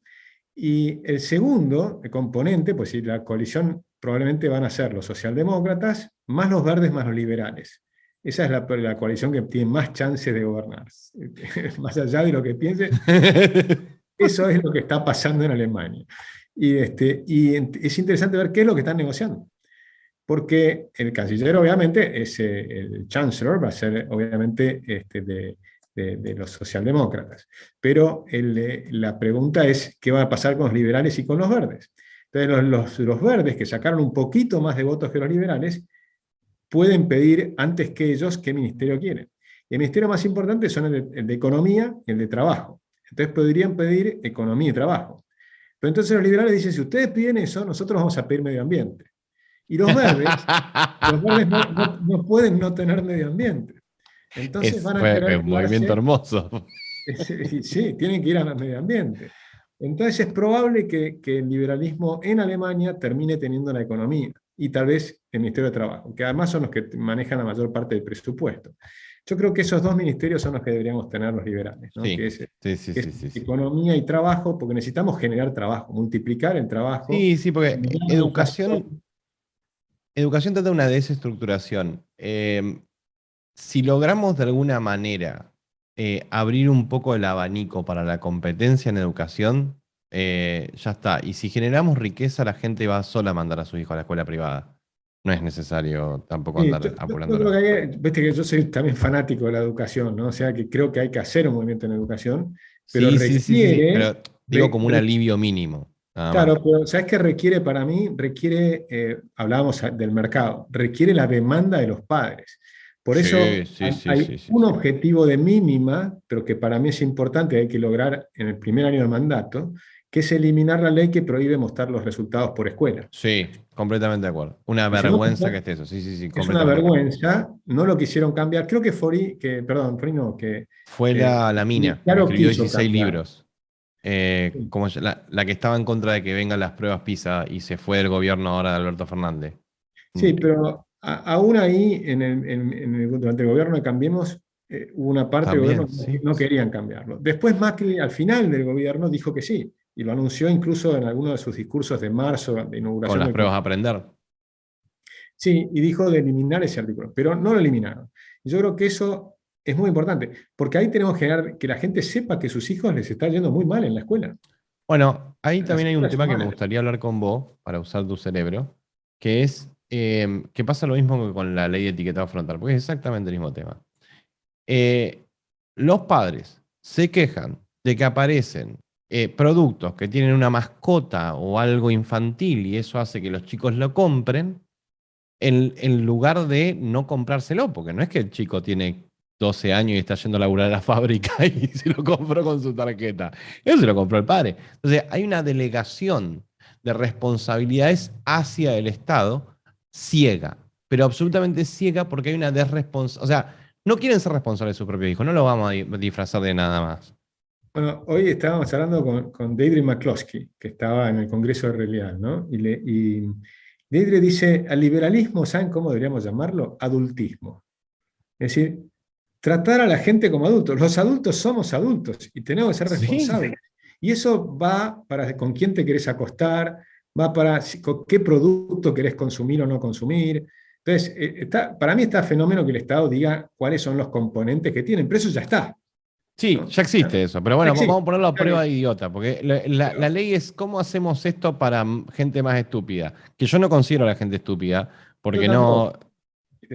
Y el segundo componente, pues si la coalición probablemente van a ser los socialdemócratas, más los verdes, más los liberales. Esa es la coalición que tiene más chances de gobernar. Más allá de lo que piense, eso es lo que está pasando en Alemania. Es interesante ver qué es lo que están negociando. Porque el canciller, obviamente, el chancellor va a ser, obviamente, de los socialdemócratas. Pero la pregunta es, ¿qué va a pasar con los liberales y con los verdes? Entonces, los verdes, que sacaron un poquito más de votos que los liberales, pueden pedir antes que ellos qué ministerio quieren. Y el ministerio más importante son el de Economía y el de Trabajo. Entonces, podrían pedir Economía y Trabajo. Pero entonces los liberales dicen, si ustedes piden eso, nosotros vamos a pedir medio ambiente. Y los verdes no pueden no tener medio ambiente. Entonces van a Fue querer un movimiento quedarse, hermoso. sí, tienen que ir al medio ambiente. Entonces es probable que el liberalismo en Alemania termine teniendo la economía y tal vez el Ministerio de Trabajo, que además son los que manejan la mayor parte del presupuesto. Yo creo que esos dos ministerios son los que deberíamos tener los liberales, ¿no? Sí, sí, sí, Que es sí, sí, sí. economía y trabajo, porque necesitamos generar trabajo, multiplicar el trabajo, Sí, sí, porque generar educación, educación. educación trata de una desestructuración. Si logramos de alguna manera abrir un poco el abanico para la competencia en educación, ya está. Y si generamos riqueza, la gente va sola a mandar a su hijo a la escuela privada. No es necesario tampoco Sí, yo andar creo apurándolo. que viste que yo soy también fanático de la educación, ¿no? O sea que creo que hay que hacer un movimiento en educación, pero Sí, sí, sí, sí, sí, requiere, pero digo re- como un re- alivio mínimo, nada más. claro, pero ¿sabes qué requiere para mí? Requiere, hablábamos del mercado, requiere la demanda de los padres. Por Sí, eso sí, sí, hay sí, sí, un sí. objetivo de mínima, pero que para mí es importante, hay que lograr en el primer año de mandato, que es eliminar la ley que prohíbe mostrar los resultados por escuela. Sí, completamente de acuerdo. Una Pues si no, vergüenza que esté eso. Sí, sí, sí, es una completamente de acuerdo. vergüenza, no lo quisieron cambiar. Creo que Fori no, Fue la mina, la que Claro escribió quiso 16 cambiar. libros. La que estaba en contra de que vengan las pruebas PISA y se fue del gobierno ahora de Alberto Fernández. Sí, pero aún ahí, durante el gobierno de Cambiemos, hubo una parte del gobierno También, que sí. no querían cambiarlo. Después Macri, al final del gobierno, dijo que sí, y lo anunció incluso en alguno de sus discursos de marzo, de Con inauguración las del pruebas a Congreso. aprender. Sí, y dijo de eliminar ese artículo, pero no lo eliminaron. Y yo creo que eso es muy importante, porque ahí tenemos que generar que la gente sepa que sus hijos les está yendo muy mal en la escuela. Bueno, ahí Las también hay un escuelas son tema que me malas. gustaría hablar con vos para usar tu cerebro, que es que pasa lo mismo que con la ley de etiquetado frontal, porque es exactamente el mismo tema. Eh, los padres se quejan de que aparecen productos que tienen una mascota o algo infantil y eso hace que los chicos lo compren en lugar de no comprárselo, porque no es que el chico tiene 12 años y está yendo a laburar a la fábrica y se lo compró con su tarjeta. Eso se lo compró el padre. Entonces, hay una delegación de responsabilidades hacia el Estado ciega, pero absolutamente ciega porque hay una desresponsabilidad. O sea, no quieren ser responsables de su propio hijo, no lo vamos a disfrazar de nada más. Bueno, hoy estábamos hablando con Deirdre McCloskey, que estaba en el Congreso de Realidad, ¿no? Y Deirdre dice, al liberalismo, ¿saben cómo deberíamos llamarlo? Adultismo. Es decir, tratar a la gente como adultos. Los adultos somos adultos y tenemos que ser Sí. responsables. Y eso va para con quién te querés acostar, va para con qué producto querés consumir o no consumir. Entonces, para mí está fenómeno que el Estado diga cuáles son los componentes que tienen, pero eso ya está, Sí, ¿no? ya existe eso, pero Ya bueno, vamos a existe. ponerlo a prueba Claro, de idiota, porque la ley es cómo hacemos esto para gente más estúpida, que yo no considero a la gente estúpida, yo porque no, tampoco.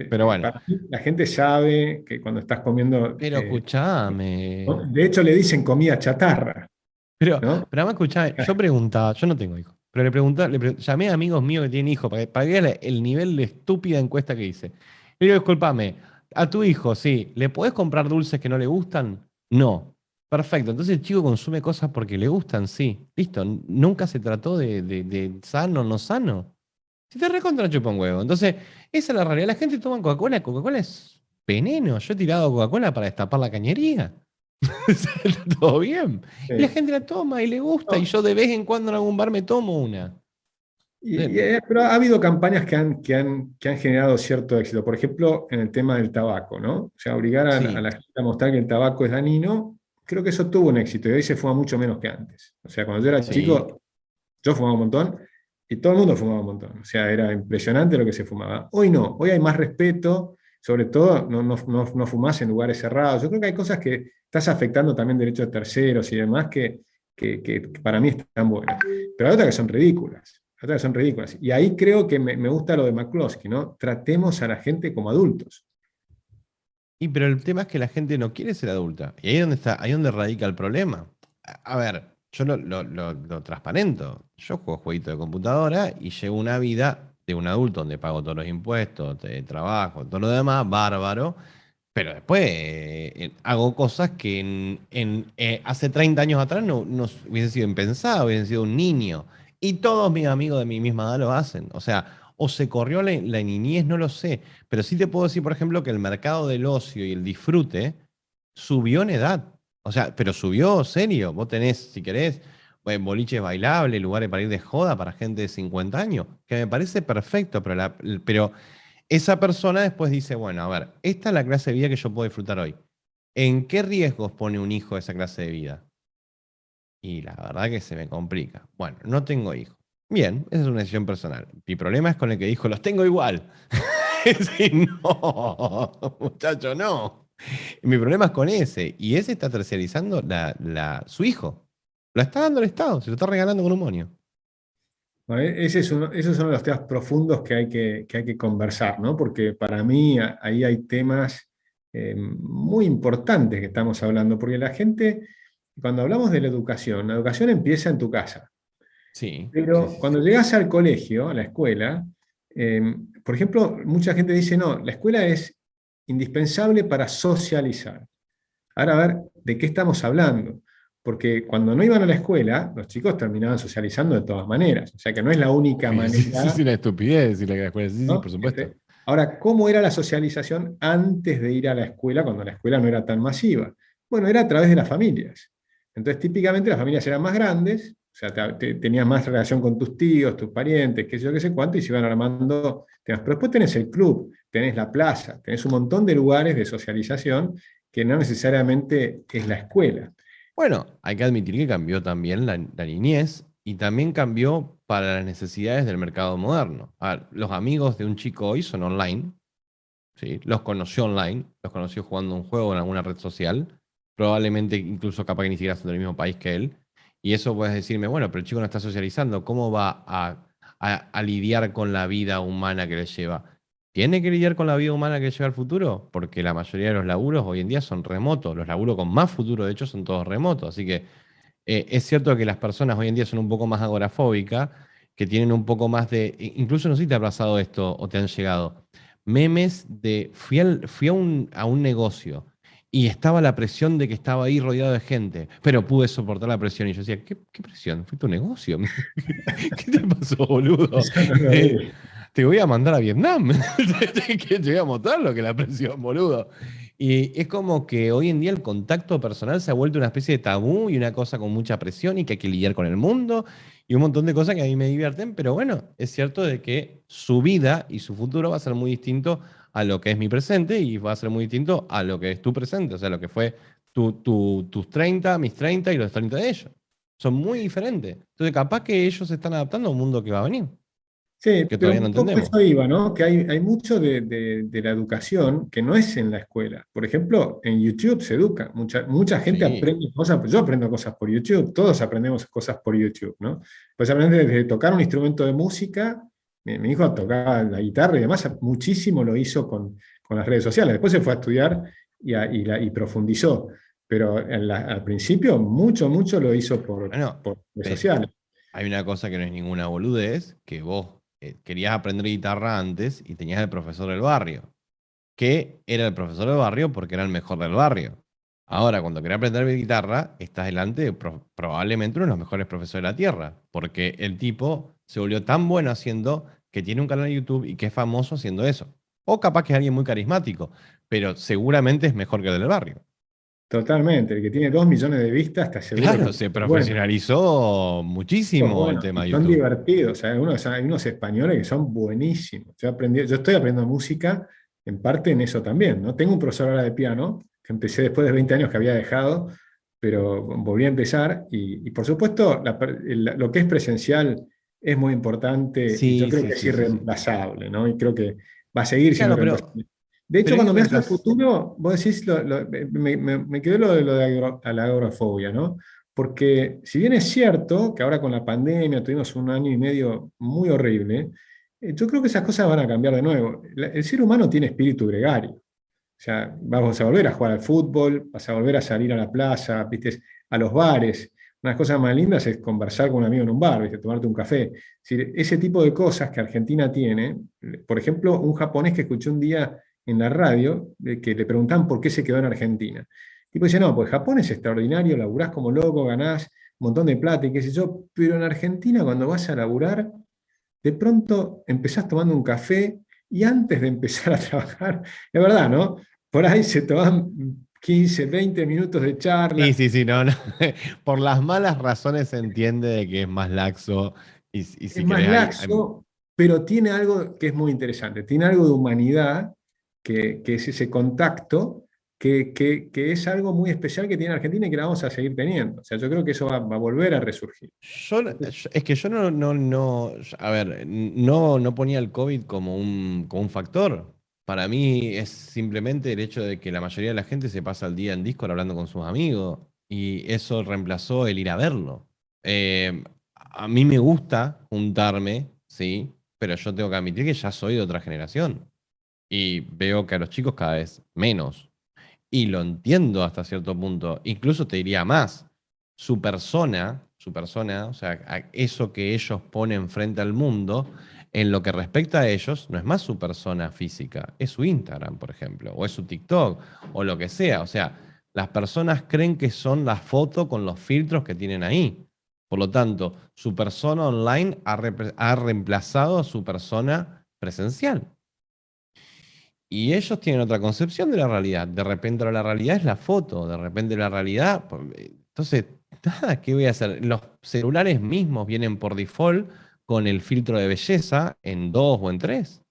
pero bueno, Para mí, la gente sabe que cuando estás comiendo, pero ¿no? escuchame, De hecho le dicen comida chatarra, pero, ¿no? pero además escuchame, yo preguntaba, yo no tengo hijos, pero le preguntaba, llamé a amigos míos que tienen hijos para que vean el nivel de estúpida encuesta que hice. Le digo, discúlpame, a tu hijo, sí, ¿le podés comprar dulces que no le gustan? No. Perfecto, entonces el chico consume cosas porque le gustan, sí. Listo, nunca se trató de sano o no sano. Si te recontra chupa un huevo. Entonces, esa es la realidad. La gente toma Coca-Cola. Coca-Cola es veneno. Yo he tirado Coca-Cola para destapar la cañería. Está todo bien. Y la Sí. gente la toma y le gusta. Y No, yo de vez en cuando en algún bar me tomo una. pero ha habido campañas que han generado cierto éxito. Por ejemplo, en el tema del tabaco, ¿no? O sea, obligar a Sí, la gente a mostrar que el tabaco es dañino, creo que eso tuvo un éxito y hoy se fuma mucho menos que antes. O sea, cuando yo era sí. chico, yo fumaba un montón y todo el mundo fumaba un montón. O sea, era impresionante lo que se fumaba. Hoy no, hoy hay más respeto, sobre todo no fumás en lugares cerrados. Yo creo que hay cosas que estás afectando también derechos de terceros y demás que para mí están buenas. Pero hay otras que son ridículas. Otras que son ridículas. Y ahí creo que me gusta lo de McCloskey, ¿no? Tratemos a la gente como adultos. Y pero el tema es que la gente no quiere ser adulta. Y ahí es donde está, ahí es donde radica el problema. A ver, yo lo transparento. Yo juego jueguito de computadora y llevo una vida de un adulto donde pago todos los impuestos, trabajo, todo lo demás, bárbaro. Pero después hago cosas que hace 30 años atrás no hubiesen sido impensadas, hubiesen sido un niño. Y todos mis amigos de mi misma edad lo hacen. O sea, o se corrió la niñez, no lo sé. Pero sí te puedo decir, por ejemplo, que el mercado del ocio y el disfrute subió en edad. O sea, pero subió serio. Vos tenés, si querés, boliches bailables, lugares para ir de joda para gente de 50 años, que me parece perfecto, pero esa persona después dice, bueno, a ver, esta es la clase de vida que yo puedo disfrutar hoy. ¿En qué riesgos pone un hijo esa clase de vida? Y la verdad que se me complica. Bueno, no tengo hijos. Bien, esa es una decisión personal. Mi problema es con el que dijo, los tengo igual. Sí, no, muchacho, no. Mi problema es con ese. Y ese está terciarizando su hijo. Lo está dando el Estado, se lo está regalando con un monio. ¿No? Esos son los temas profundos que hay que conversar, ¿no? Porque para mí ahí hay temas muy importantes que estamos hablando, porque la gente, cuando hablamos de la educación empieza en tu casa, Sí, sí, pero sí, cuando sí. llegas al colegio, a la escuela, eh, por ejemplo, mucha gente dice, no, la escuela es indispensable para socializar. Ahora, a ver, ¿de qué estamos hablando? Porque cuando no iban a la escuela, los chicos terminaban socializando de todas maneras. O sea que no es la única Sí, sí, sí, sí, manera, una estupidez. Y la escuela, sí, sí, por ¿no? supuesto. Ahora, ¿cómo era la socialización antes de ir a la escuela, cuando la escuela no era tan masiva? Bueno, era a través de las familias. Entonces, típicamente las familias eran más grandes, o sea, tenías más relación con tus tíos, tus parientes, qué sé yo, qué sé cuánto, y se iban armando temas. Pero después tenés el club, tenés la plaza, tenés un montón de lugares de socialización que no necesariamente es la escuela. Bueno, hay que admitir que cambió también la niñez y también cambió para las necesidades del mercado moderno. A ver, los amigos de un chico hoy son online, ¿sí? Los conoció online, los conoció jugando un juego en alguna red social, probablemente incluso capaz que ni siquiera son del mismo país que él. Y eso puedes decirme, bueno, pero el chico no está socializando, ¿cómo va a lidiar con la vida humana que le lleva? ¿Tiene que lidiar con la vida humana que le lleva al futuro? Porque la mayoría de los laburos hoy en día son remotos. Los laburos con más futuro, de hecho, son todos remotos. Así que es cierto que las personas hoy en día son un poco más agorafóbicas, que tienen un poco más incluso no sé si te ha pasado esto o te han llegado, memes de, fui a un negocio y estaba la presión de que estaba ahí rodeado de gente, pero pude soportar la presión. Y yo decía, ¿qué presión? Fue tu negocio. ¿Qué te pasó, boludo? Eso no lo vi. Te voy a mandar a Vietnam. Te voy a mostrar lo que es la presión, boludo. Y es como que hoy en día el contacto personal se ha vuelto una especie de tabú y una cosa con mucha presión y que hay que lidiar con el mundo y un montón de cosas que a mí me divierten, pero bueno, es cierto de que su vida y su futuro va a ser muy distinto a lo que es mi presente y va a ser muy distinto a lo que es tu presente, o sea, lo que fue tus 30, mis 30 y los 30 de ellos. Son muy diferentes. Entonces, capaz que ellos se están adaptando a un mundo que va a venir, Sí, que pero todavía no un poco entendemos. eso iba, ¿no? Que hay mucho de la educación que no es en la escuela. Por ejemplo, en YouTube se educa. Mucha gente Sí, aprende cosas, pues yo aprendo cosas por YouTube, todos aprendemos cosas por YouTube, ¿no? Pues aprende desde tocar un instrumento de música. Mi hijo tocaba la guitarra y demás, muchísimo lo hizo con las redes sociales. Después se fue a estudiar y profundizó. Pero al principio, mucho lo hizo bueno, por redes pe- sociales. hay una cosa que no es ninguna boludez, que vos querías aprender guitarra antes y tenías el profesor del barrio, que era el profesor del barrio porque era el mejor del barrio. Ahora, cuando querés aprender guitarra, estás delante de probablemente uno de los mejores profesores de la Tierra, porque el tipo se volvió tan bueno haciendo que tiene un canal de YouTube y que es famoso haciendo eso. O capaz que es alguien muy carismático, pero seguramente es mejor que el del barrio. Totalmente, el que tiene 2 millones de vistas está seguro que Claro, es se bueno. profesionalizó Pues muchísimo el bueno, tema y de son YouTube. divertidos. Hay unos españoles que son buenísimos. Yo estoy aprendiendo música en parte en eso también, ¿no? Tengo un profesor ahora de piano que empecé después de 20 años que había dejado, pero volví a empezar. Y por supuesto, lo que es presencial es muy importante y yo Sí, creo sí, que es sí, sí, sí. irreemplazable, ¿no? Y creo que va a seguir siendo Claro, pero, irreemplazable. De hecho, pero cuando miras al irreemplaz... futuro, vos decís, me quedó lo de la agorafobia, ¿no? Porque si bien es cierto que ahora con la pandemia tuvimos un año y medio muy horrible, yo creo que esas cosas van a cambiar de nuevo. El ser humano tiene espíritu gregario. O sea, vamos a volver a jugar al fútbol, vas a volver a salir a la plaza, ¿viste? A los bares. Unas cosas más lindas es conversar con un amigo en un bar, ¿viste? Tomarte un café. Es decir, ese tipo de cosas que Argentina tiene, por ejemplo, un japonés que escuché un día en la radio, que le preguntaban por qué se quedó en Argentina. El tipo dice, no, pues Japón es extraordinario, laburás como loco, ganás un montón de plata y qué sé yo, pero en Argentina cuando vas a laburar, de pronto empezás tomando un café y antes de empezar a trabajar, es verdad, ¿no? Por ahí se toman 15, 20 minutos de Sí, charla, sí, sí, no, no. Por las malas razones se entiende de que es más laxo y es si más querés laxo, pero tiene algo que es muy interesante, tiene algo de humanidad, que es ese contacto, que es algo muy especial que tiene Argentina y que la vamos a seguir teniendo. O sea, yo creo que eso va a volver a resurgir. Es que yo no, a ver, no ponía el COVID como un factor. Para mí es simplemente el hecho de que la mayoría de la gente se pasa el día en Discord hablando con sus amigos y eso reemplazó el ir a verlo. A mí me gusta juntarme, sí, pero yo tengo que admitir que ya soy de otra generación y veo que a los chicos cada vez menos. Y lo entiendo hasta cierto punto. Incluso te diría más, su persona, o sea, eso que ellos ponen frente al mundo, en lo que respecta a ellos, no es más su persona física, es su Instagram, por ejemplo, o es su TikTok, o lo que sea. O sea, las personas creen que son la foto con los filtros que tienen ahí. Por lo tanto, su persona online ha reemplazado a su persona presencial. Y ellos tienen otra concepción de la realidad. De repente la realidad es la foto, de repente la realidad... Entonces, nada, ¿qué voy a hacer? Los celulares mismos vienen por default con el filtro de belleza en 2 o en 3.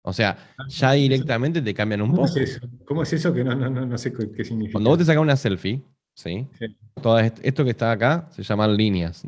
O sea, ya directamente te cambian un ¿Cómo es poco. eso? ¿Cómo es eso que no sé qué Cuando vos te significa? sacas una selfie, ¿sí? Sí. Todo esto que está acá se llaman líneas,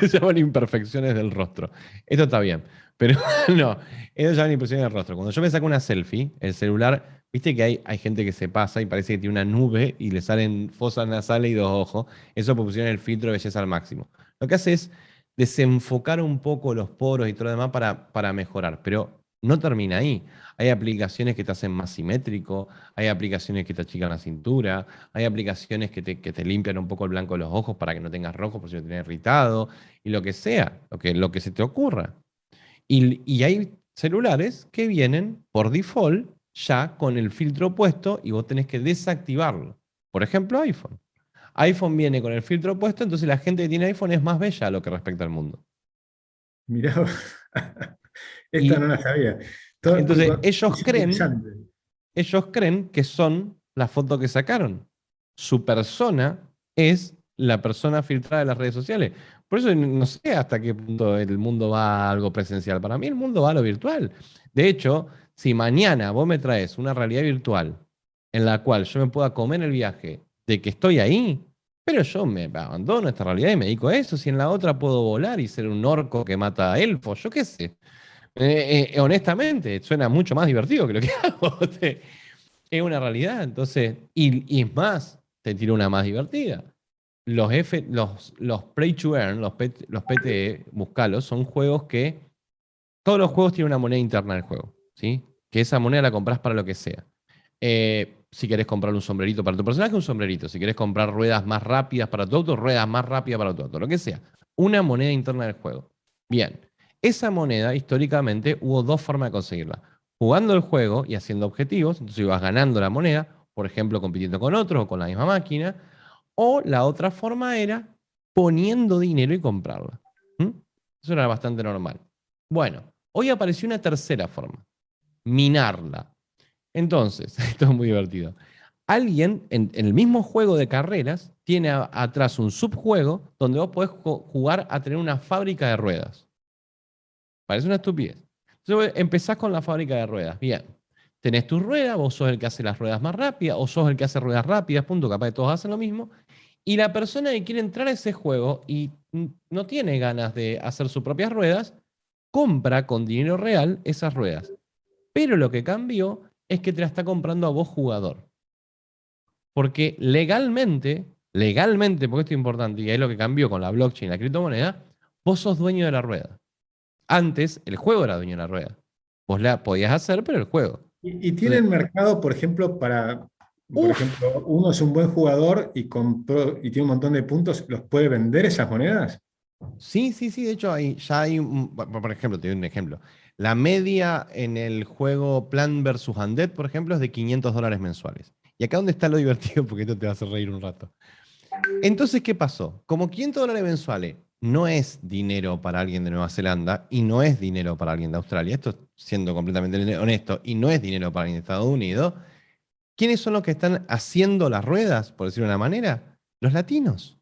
se llaman imperfecciones del rostro. Esto está bien, pero no, esto se llaman imperfecciones del rostro. Cuando yo me saco una selfie, el celular, viste que hay gente que se pasa y parece que tiene una nube y le salen fosas nasales y dos ojos. Eso pusieron el filtro de belleza al máximo. Lo que hace es desenfocar un poco los poros y todo lo demás para mejorar, pero no termina ahí. Hay aplicaciones que te hacen más simétrico, hay aplicaciones que te achican la cintura, hay aplicaciones que te limpian un poco el blanco de los ojos para que no tengas rojo por si lo tienes irritado, y lo que sea, lo que se te ocurra. Y hay celulares que vienen por default ya con el filtro puesto y vos tenés que desactivarlo. Por ejemplo, iPhone. iPhone viene con el filtro puesto, entonces la gente que tiene iPhone es más bella a lo que respecta al mundo. Mirá, esta no Y la sabía. entonces Es interesante. ellos creen que son la foto que sacaron. Su persona es la persona filtrada de las redes sociales. Por eso no sé hasta qué punto el mundo va a algo presencial. Para mí el mundo va a lo virtual. De hecho, si mañana vos me traes una realidad virtual en la cual yo me pueda comer el viaje de que estoy ahí, pero yo me abandono esta realidad y me dedico a eso, si en la otra puedo volar y ser un orco que mata a elfos, yo qué sé. Honestamente, suena mucho más divertido que lo que hago. Es una realidad. Entonces, y es más, te tiro una más divertida. Los Play to Earn, los PTE, buscalos, son juegos que todos los juegos tienen una moneda interna del juego, ¿sí? Que esa moneda la compras para lo que sea. Si querés comprar un sombrerito para tu personaje, un sombrerito. Si querés comprar ruedas más rápidas para tu auto, ruedas más rápidas para tu auto. Lo que sea. Una moneda interna del juego. Bien. Esa moneda, históricamente, hubo dos formas de conseguirla. Jugando el juego y haciendo objetivos, entonces ibas ganando la moneda, por ejemplo, compitiendo con otros o con la misma máquina. O la otra forma era poniendo dinero y comprarla. ¿Mm? Eso era bastante normal. Bueno, hoy apareció una tercera forma, minarla. Entonces, esto es muy divertido. Alguien en el mismo juego de carreras tiene atrás un subjuego donde vos podés jugar a tener una fábrica de ruedas. Parece una estupidez. Entonces empezás con la fábrica de ruedas. Bien. Tenés tus ruedas, vos sos el que hace las ruedas más rápidas, o sos el que hace ruedas rápidas, punto, capaz de todos hacen lo mismo. Y la persona que quiere entrar a ese juego y no tiene ganas de hacer sus propias ruedas, compra con dinero real esas ruedas. Pero lo que cambió es que te la está comprando a vos jugador. Porque legalmente, porque esto es importante y es lo que cambió con la blockchain y la criptomoneda, vos sos dueño de la rueda. Antes, el juego era dueño de la rueda. Vos la podías hacer, pero el juego. Y Entonces, tienen mercado, por ejemplo, por uff, ejemplo, uno es un buen jugador y compró y tiene un montón de puntos, ¿los puede vender esas monedas? sí, sí, sí. De hecho, ya hay, por ejemplo, te doy un ejemplo. La media en el juego Plan vs. Undead, por ejemplo, es de $500 mensuales. Y acá donde está lo divertido, porque esto te va a hacer reír un rato. Entonces, ¿qué pasó? Como $500 mensuales no es dinero para alguien de Nueva Zelanda y no es dinero para alguien de Australia, esto siendo completamente honesto, y no es dinero para alguien de Estados Unidos, ¿quiénes son los que están haciendo las ruedas, por decirlo de una manera? Los latinos.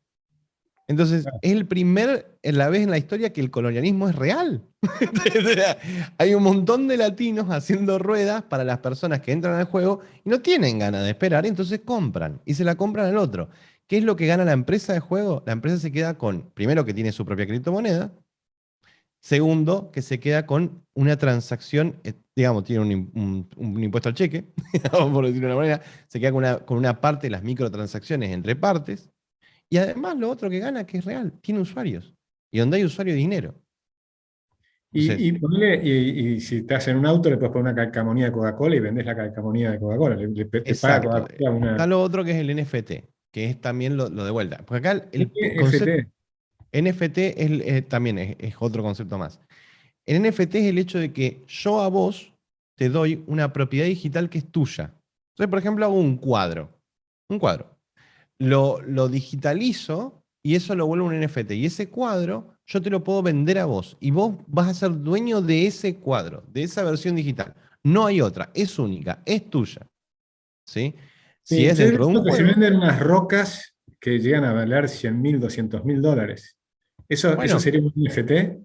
Entonces, es el primer en la vez en la historia que el colonialismo es real. O sea, hay un montón de latinos haciendo ruedas para las personas que entran al juego y no tienen ganas de esperar, entonces compran y se la compran al otro. ¿Qué es lo que gana la empresa de juego? La empresa se queda con, primero, que tiene su propia criptomoneda. Segundo, que se queda con una transacción, digamos, tiene un impuesto al cheque, por decirlo de una manera, se queda con una parte de las microtransacciones entre partes. Y además lo otro que gana, que es real, tiene usuarios. Y donde hay usuario, hay dinero. Entonces, Y si te hacen un auto, le puedes poner una calcamonía de Coca-Cola y vendes la calcamonía de Coca-Cola. Te paga exacto. Coca-Cola Está una lo otro que es el NFT, que es también lo de vuelta. Porque acá el concepto NFT. NFT también es otro concepto más. El NFT es el hecho de que yo a vos te doy una propiedad digital que es tuya. Entonces, por ejemplo, hago un cuadro. Un cuadro. Lo digitalizo y eso lo vuelvo un NFT. Y ese cuadro yo te lo puedo vender a vos. Y vos vas a ser dueño de ese cuadro, de esa versión digital. No hay otra, es única, es tuya. ¿Sí? Si Sí, es yo he dentro de un visto que se juego, venden unas rocas que llegan a valer 100.000, 200.000 dólares. ¿Eso bueno, sería un NFT?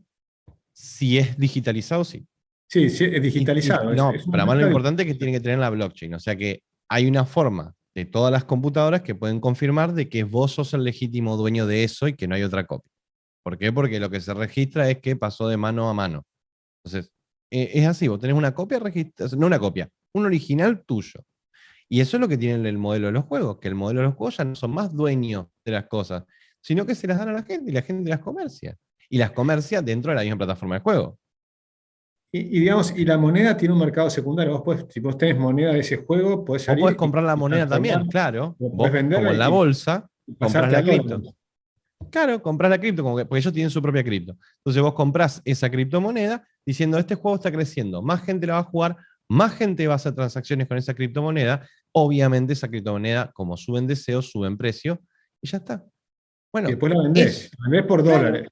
si es digitalizado, sí. Sí, sí, es digitalizado. Es No, una para más lo muestra importante es que tiene que tener la blockchain. O sea que hay una forma de todas las computadoras que pueden confirmar de que vos sos el legítimo dueño de eso y que no hay otra copia. ¿Por qué? Porque lo que se registra es que pasó de mano a mano. Entonces, es así, vos tenés una copia registrada, no una copia, un original tuyo. Y eso es lo que tiene el modelo de los juegos, que el modelo de los juegos ya no son más dueños de las cosas, sino que se las dan a la gente y la gente las comercia. Y las comercia dentro de la misma plataforma de juego. digamos, y la moneda tiene un mercado secundario. Si vos tenés moneda de ese juego, podés Vos podés salir comprar la y moneda transformar, también, claro. o podés Vos, venderla como en la bolsa, y comprás pasarte a la cripto. dólares. Claro, comprás la cripto, porque ellos tienen su propia cripto. Entonces vos comprás esa criptomoneda diciendo, este juego está creciendo, más gente la va a jugar, más gente va a hacer transacciones con esa criptomoneda, obviamente esa criptomoneda, como suben deseos, suben precio, y ya está. Y Bueno, después es, la vendés por claro, dólares.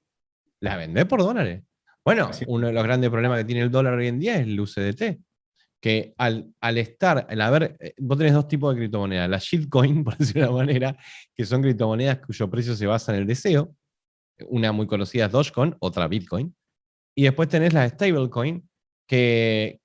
la vendés por dólares. Bueno, Así. uno de los grandes problemas que tiene el dólar hoy en día es el USDT, que al estar, al haber, vos tenés dos tipos de criptomonedas, la shitcoin, por decirlo de una manera, que son criptomonedas cuyo precio se basa en el deseo, una muy conocida es Dogecoin, otra Bitcoin, y después tenés las stablecoin, que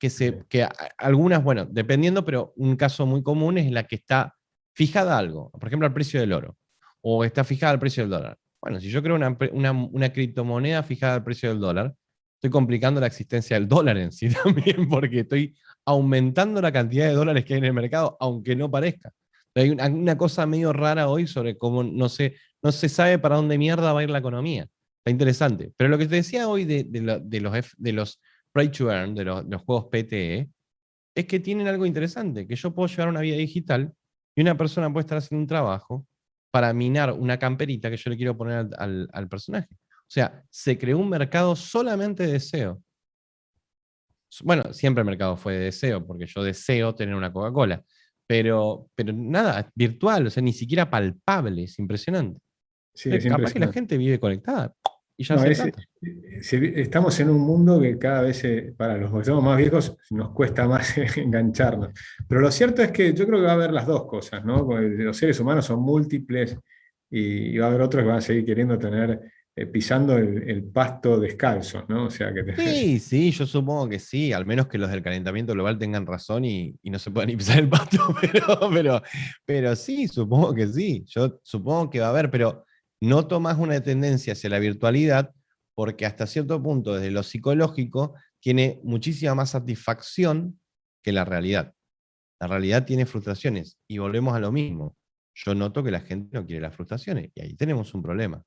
algunas, bueno, dependiendo, pero un caso muy común es la que está fijada a algo, por ejemplo, al precio del oro, o está fijada al precio del dólar. Bueno, si yo creo una criptomoneda fijada al precio del dólar, estoy complicando la existencia del dólar en sí también, porque estoy aumentando la cantidad de dólares que hay en el mercado, aunque no parezca. Hay una cosa medio rara hoy sobre cómo no se sabe para dónde mierda va a ir la economía. Está interesante. Pero lo que te decía hoy de los Play to Earn, de los juegos PTE, es que tienen algo interesante, que yo puedo llevar una vida digital y una persona puede estar haciendo un trabajo para minar una camperita que yo le quiero poner al personaje. O sea, se creó un mercado solamente de deseo. Bueno, siempre el mercado fue de deseo, porque yo deseo tener una Coca-Cola, pero nada, virtual, o sea, ni siquiera palpable, es impresionante. Sí, es Capaz que la impresionante. gente vive conectada y ya No, hace plata. estamos en un mundo que cada vez, para los que somos más viejos, nos cuesta más engancharnos. Pero lo cierto es que yo creo que va a haber las dos cosas, ¿no? Porque los seres humanos son múltiples y va a haber otros que van a seguir queriendo tener, pisando el pasto descalzos, ¿no? O sea, que Sí, sí, yo supongo que sí, al menos que los del calentamiento global tengan razón y no se puedan ni pisar el pato, pero sí, supongo que sí, yo supongo que va a haber, pero noto más una tendencia hacia la virtualidad porque hasta cierto punto, desde lo psicológico, tiene muchísima más satisfacción que la realidad. La realidad tiene frustraciones y volvemos a lo mismo. Yo noto que la gente no quiere las frustraciones y ahí tenemos un problema.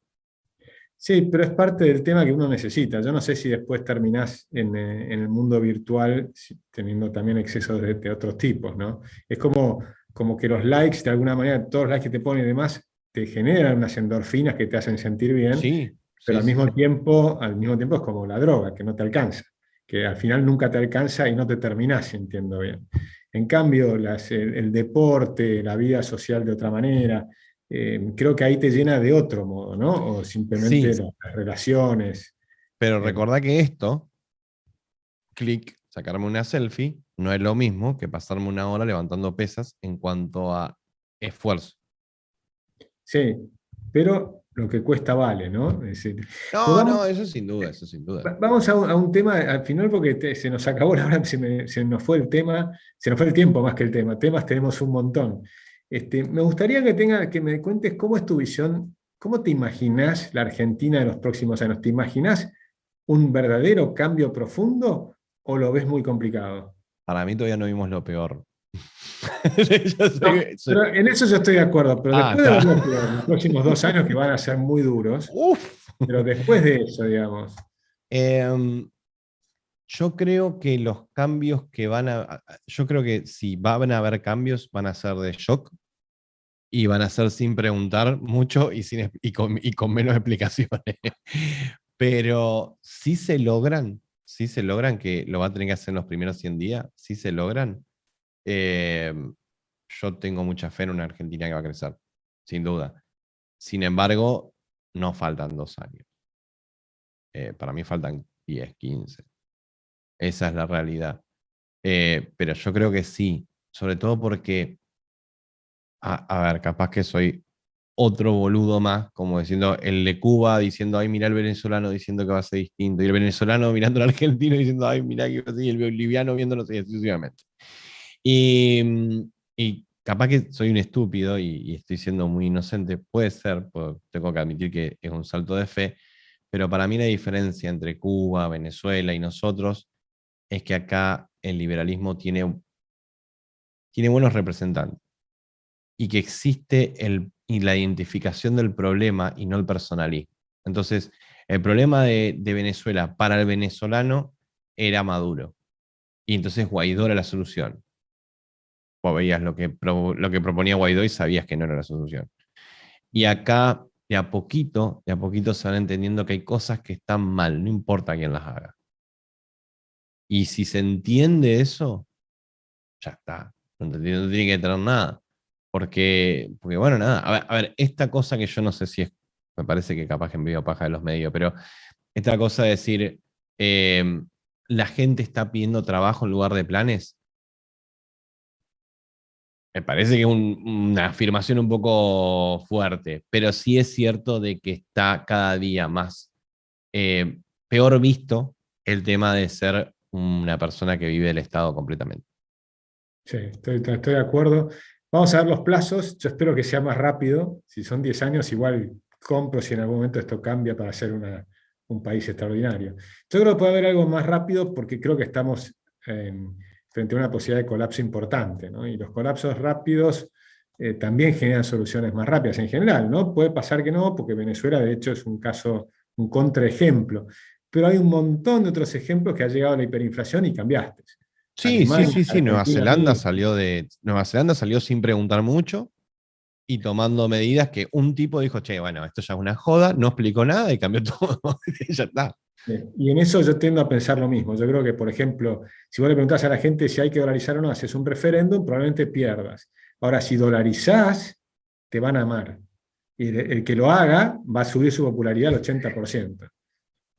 Sí, pero es parte del tema que uno necesita. Yo no sé si después terminás en el mundo virtual teniendo también excesos de otros tipos, ¿no? Es como que los likes, de alguna manera, todos los likes que te ponen y demás, te generan unas endorfinas que te hacen sentir bien, Sí, pero sí, sí, sí. al mismo tiempo es como la droga, que no te alcanza, que al final nunca te alcanza y no te terminás sintiendo bien. En cambio, el deporte, la vida social de otra manera, creo que ahí te llena de otro modo, ¿no? O simplemente Sí, las relaciones. pero eh, recordá que esto, clic, sacarme una selfie, no es lo mismo que pasarme una hora levantando pesas en cuanto a esfuerzo. sí, pero lo que cuesta vale, ¿no? Es decir, pues No, no, eso sin duda, eso sin duda. vamos a un tema al final porque se nos acabó la hora, se nos fue el tema, se nos fue el tiempo más que el tema. Temas tenemos un montón. Me gustaría que me cuentes cómo es tu visión, cómo te imaginás la Argentina de los próximos años. ¿Te imaginás un verdadero cambio profundo o lo ves muy complicado? Para mí todavía no vimos lo peor. No, pero en eso yo estoy de acuerdo, pero Ah, después de está. ver los próximos 2 años que van a ser muy duros, Uf. pero después de eso, digamos. Em, yo creo que los cambios que yo creo que si van a haber cambios, van a ser de shock y van a ser sin preguntar mucho y con menos explicaciones. Pero si se logran, que lo va a tener que hacer en los primeros 100 días, si se logran, eh, yo tengo mucha fe en una Argentina que va a crecer, sin duda. Sin embargo, no faltan 2 años. Para mí faltan 10, 15. Esa es la realidad. Pero yo creo que sí, sobre todo porque, a ver, capaz que soy otro boludo más, como diciendo el de Cuba, diciendo, ay, mira el venezolano diciendo que va a ser distinto, y el venezolano mirando al argentino diciendo, ay, mira que va a ser, y el boliviano viéndolo así sucesivamente. Y capaz que soy un estúpido y estoy siendo muy inocente, puede ser, tengo que admitir que es un salto de fe, pero para mí la diferencia entre Cuba, Venezuela y nosotros es que acá el liberalismo tiene buenos representantes y que existe y la identificación del problema y no el personalismo. Entonces, el problema de Venezuela para el venezolano era Maduro. Y entonces Guaidó era la solución. Vos veías lo que proponía Guaidó y sabías que no era la solución. Y acá, de a poquito se van entendiendo que hay cosas que están mal, no importa quién las haga. Y si se entiende eso, ya está. No tiene que tener nada. Porque bueno, nada. A ver, esta cosa que yo no sé si es, me parece que capaz que envío paja de los medios, pero esta cosa de decir, eh, la gente está pidiendo trabajo en lugar de planes, me parece que es una afirmación un poco fuerte, pero sí es cierto de que está cada día más eh, peor visto el tema de ser una persona que vive del Estado completamente. Sí, estoy de acuerdo. Vamos a ver los plazos. Yo espero que sea más rápido. Si son 10 años, igual compro si en algún momento esto cambia para ser un país extraordinario. Yo creo que puede haber algo más rápido porque creo que estamos frente a una posibilidad de colapso importante, ¿no? Y los colapsos rápidos también generan soluciones más rápidas en general, ¿no? Puede pasar que no, porque Venezuela de hecho es un caso, un contraejemplo. Pero hay un montón de otros ejemplos que ha llegado a la hiperinflación y cambiaste. Sí, sí, Alemania, sí, sí. Argentina mismo. Nueva Zelanda salió sin preguntar mucho y tomando medidas que un tipo dijo, che, bueno, esto ya es una joda, no explicó nada y cambió todo. Y ya está. Y en eso yo tiendo a pensar lo mismo. Yo creo que, por ejemplo, si vos le preguntás a la gente si hay que dolarizar o no, haces un referéndum, probablemente pierdas. Ahora, si dolarizás, te van a amar. Y el que lo haga va a subir su popularidad al 80%.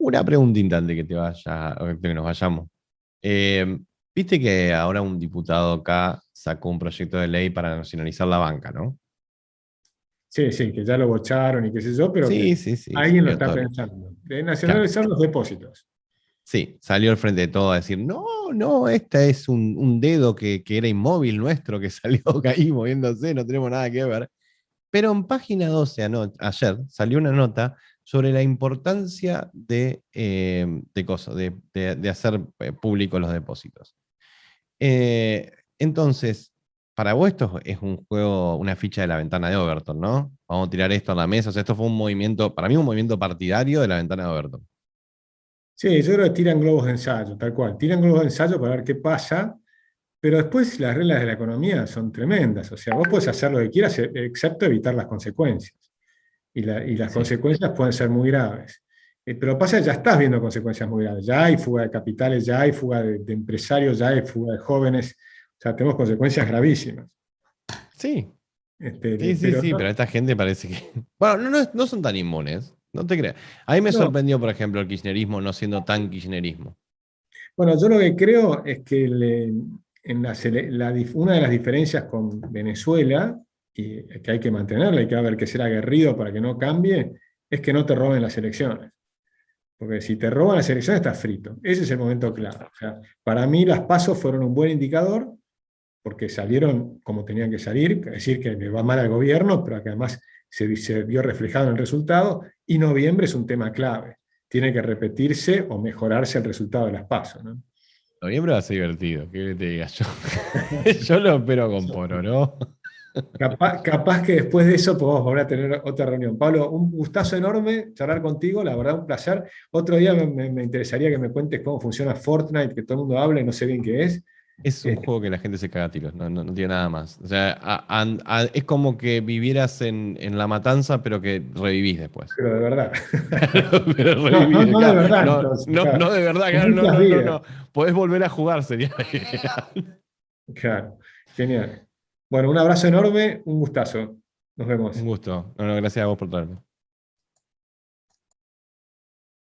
Una preguntita antes que te vaya, o que nos vayamos. Eh, Viste que ahora un diputado acá sacó un proyecto de ley para nacionalizar la banca, ¿no? Sí, sí, que ya lo bocharon y qué sé yo, pero que Sí, sí, sí, alguien lo salió está todo. pensando. De Claro, nacionalizar los depósitos. sí, salió al frente de todo a decir, no, no, este es un dedo que era inmóvil nuestro, que salió ahí moviéndose, no tenemos nada que ver. Pero en página 12, ayer, salió una nota sobre la importancia de cosas, de hacer públicos los depósitos. Eh, entonces, para vos esto es un juego, una ficha de la ventana de Overton, ¿no? Vamos a tirar esto a la mesa. O sea, esto fue un movimiento, para mí un movimiento partidario de la ventana de Overton. Sí, yo creo que tiran globos de ensayo, tal cual. Tiran globos de ensayo para ver qué pasa. Pero después las reglas de la economía son tremendas. O sea, vos podés hacer lo que quieras, excepto evitar las consecuencias. Y las Sí. consecuencias pueden ser muy graves. Pero pasa que ya estás viendo consecuencias muy graves. Ya hay fuga de capitales, ya hay fuga de empresarios, ya hay fuga de jóvenes. O sea, tenemos consecuencias gravísimas. Sí, sí, sí, Pero sí, pero no, esta gente parece que. Bueno, no son tan inmunes, no te creas. A mí me no. sorprendió, por ejemplo, el kirchnerismo no siendo tan kirchnerismo. Bueno, yo lo que creo es que en una de las diferencias con Venezuela, y que hay que mantenerla y que va a haber que ser aguerrido para que no cambie, es que no te roben las elecciones. Porque si te roban las elecciones estás frito. Ese es el momento clave. O sea, para mí las pasos fueron un buen indicador porque salieron como tenían que salir, es decir, que le va mal al gobierno, pero que además se vio reflejado en el resultado, y noviembre es un tema clave. Tiene que repetirse o mejorarse el resultado de las pasos, ¿no? Noviembre va a ser divertido, ¿qué te diga yo? Yo lo espero con pororó. Capaz que después de eso podemos volver a tener otra reunión. Pablo, un gustazo enorme charlar contigo, la verdad un placer. Otro día me interesaría que me cuentes cómo funciona Fortnite, que todo el mundo habla y no sé bien qué es. Es un Este, juego que la gente se caga a tiros, no tiene nada más. O sea, es como que vivieras en la matanza, pero que revivís después. pero de verdad. Pero No, no, revivís, no de claro. verdad, No, entonces, no, claro. no de verdad, Con claro, no, muchas no, no, vidas. no. Podés volver a jugar, sería la idea. Claro, genial. Bueno, un abrazo enorme, un gustazo. Nos Un vemos. gusto. No, no, gracias a vos por traerme.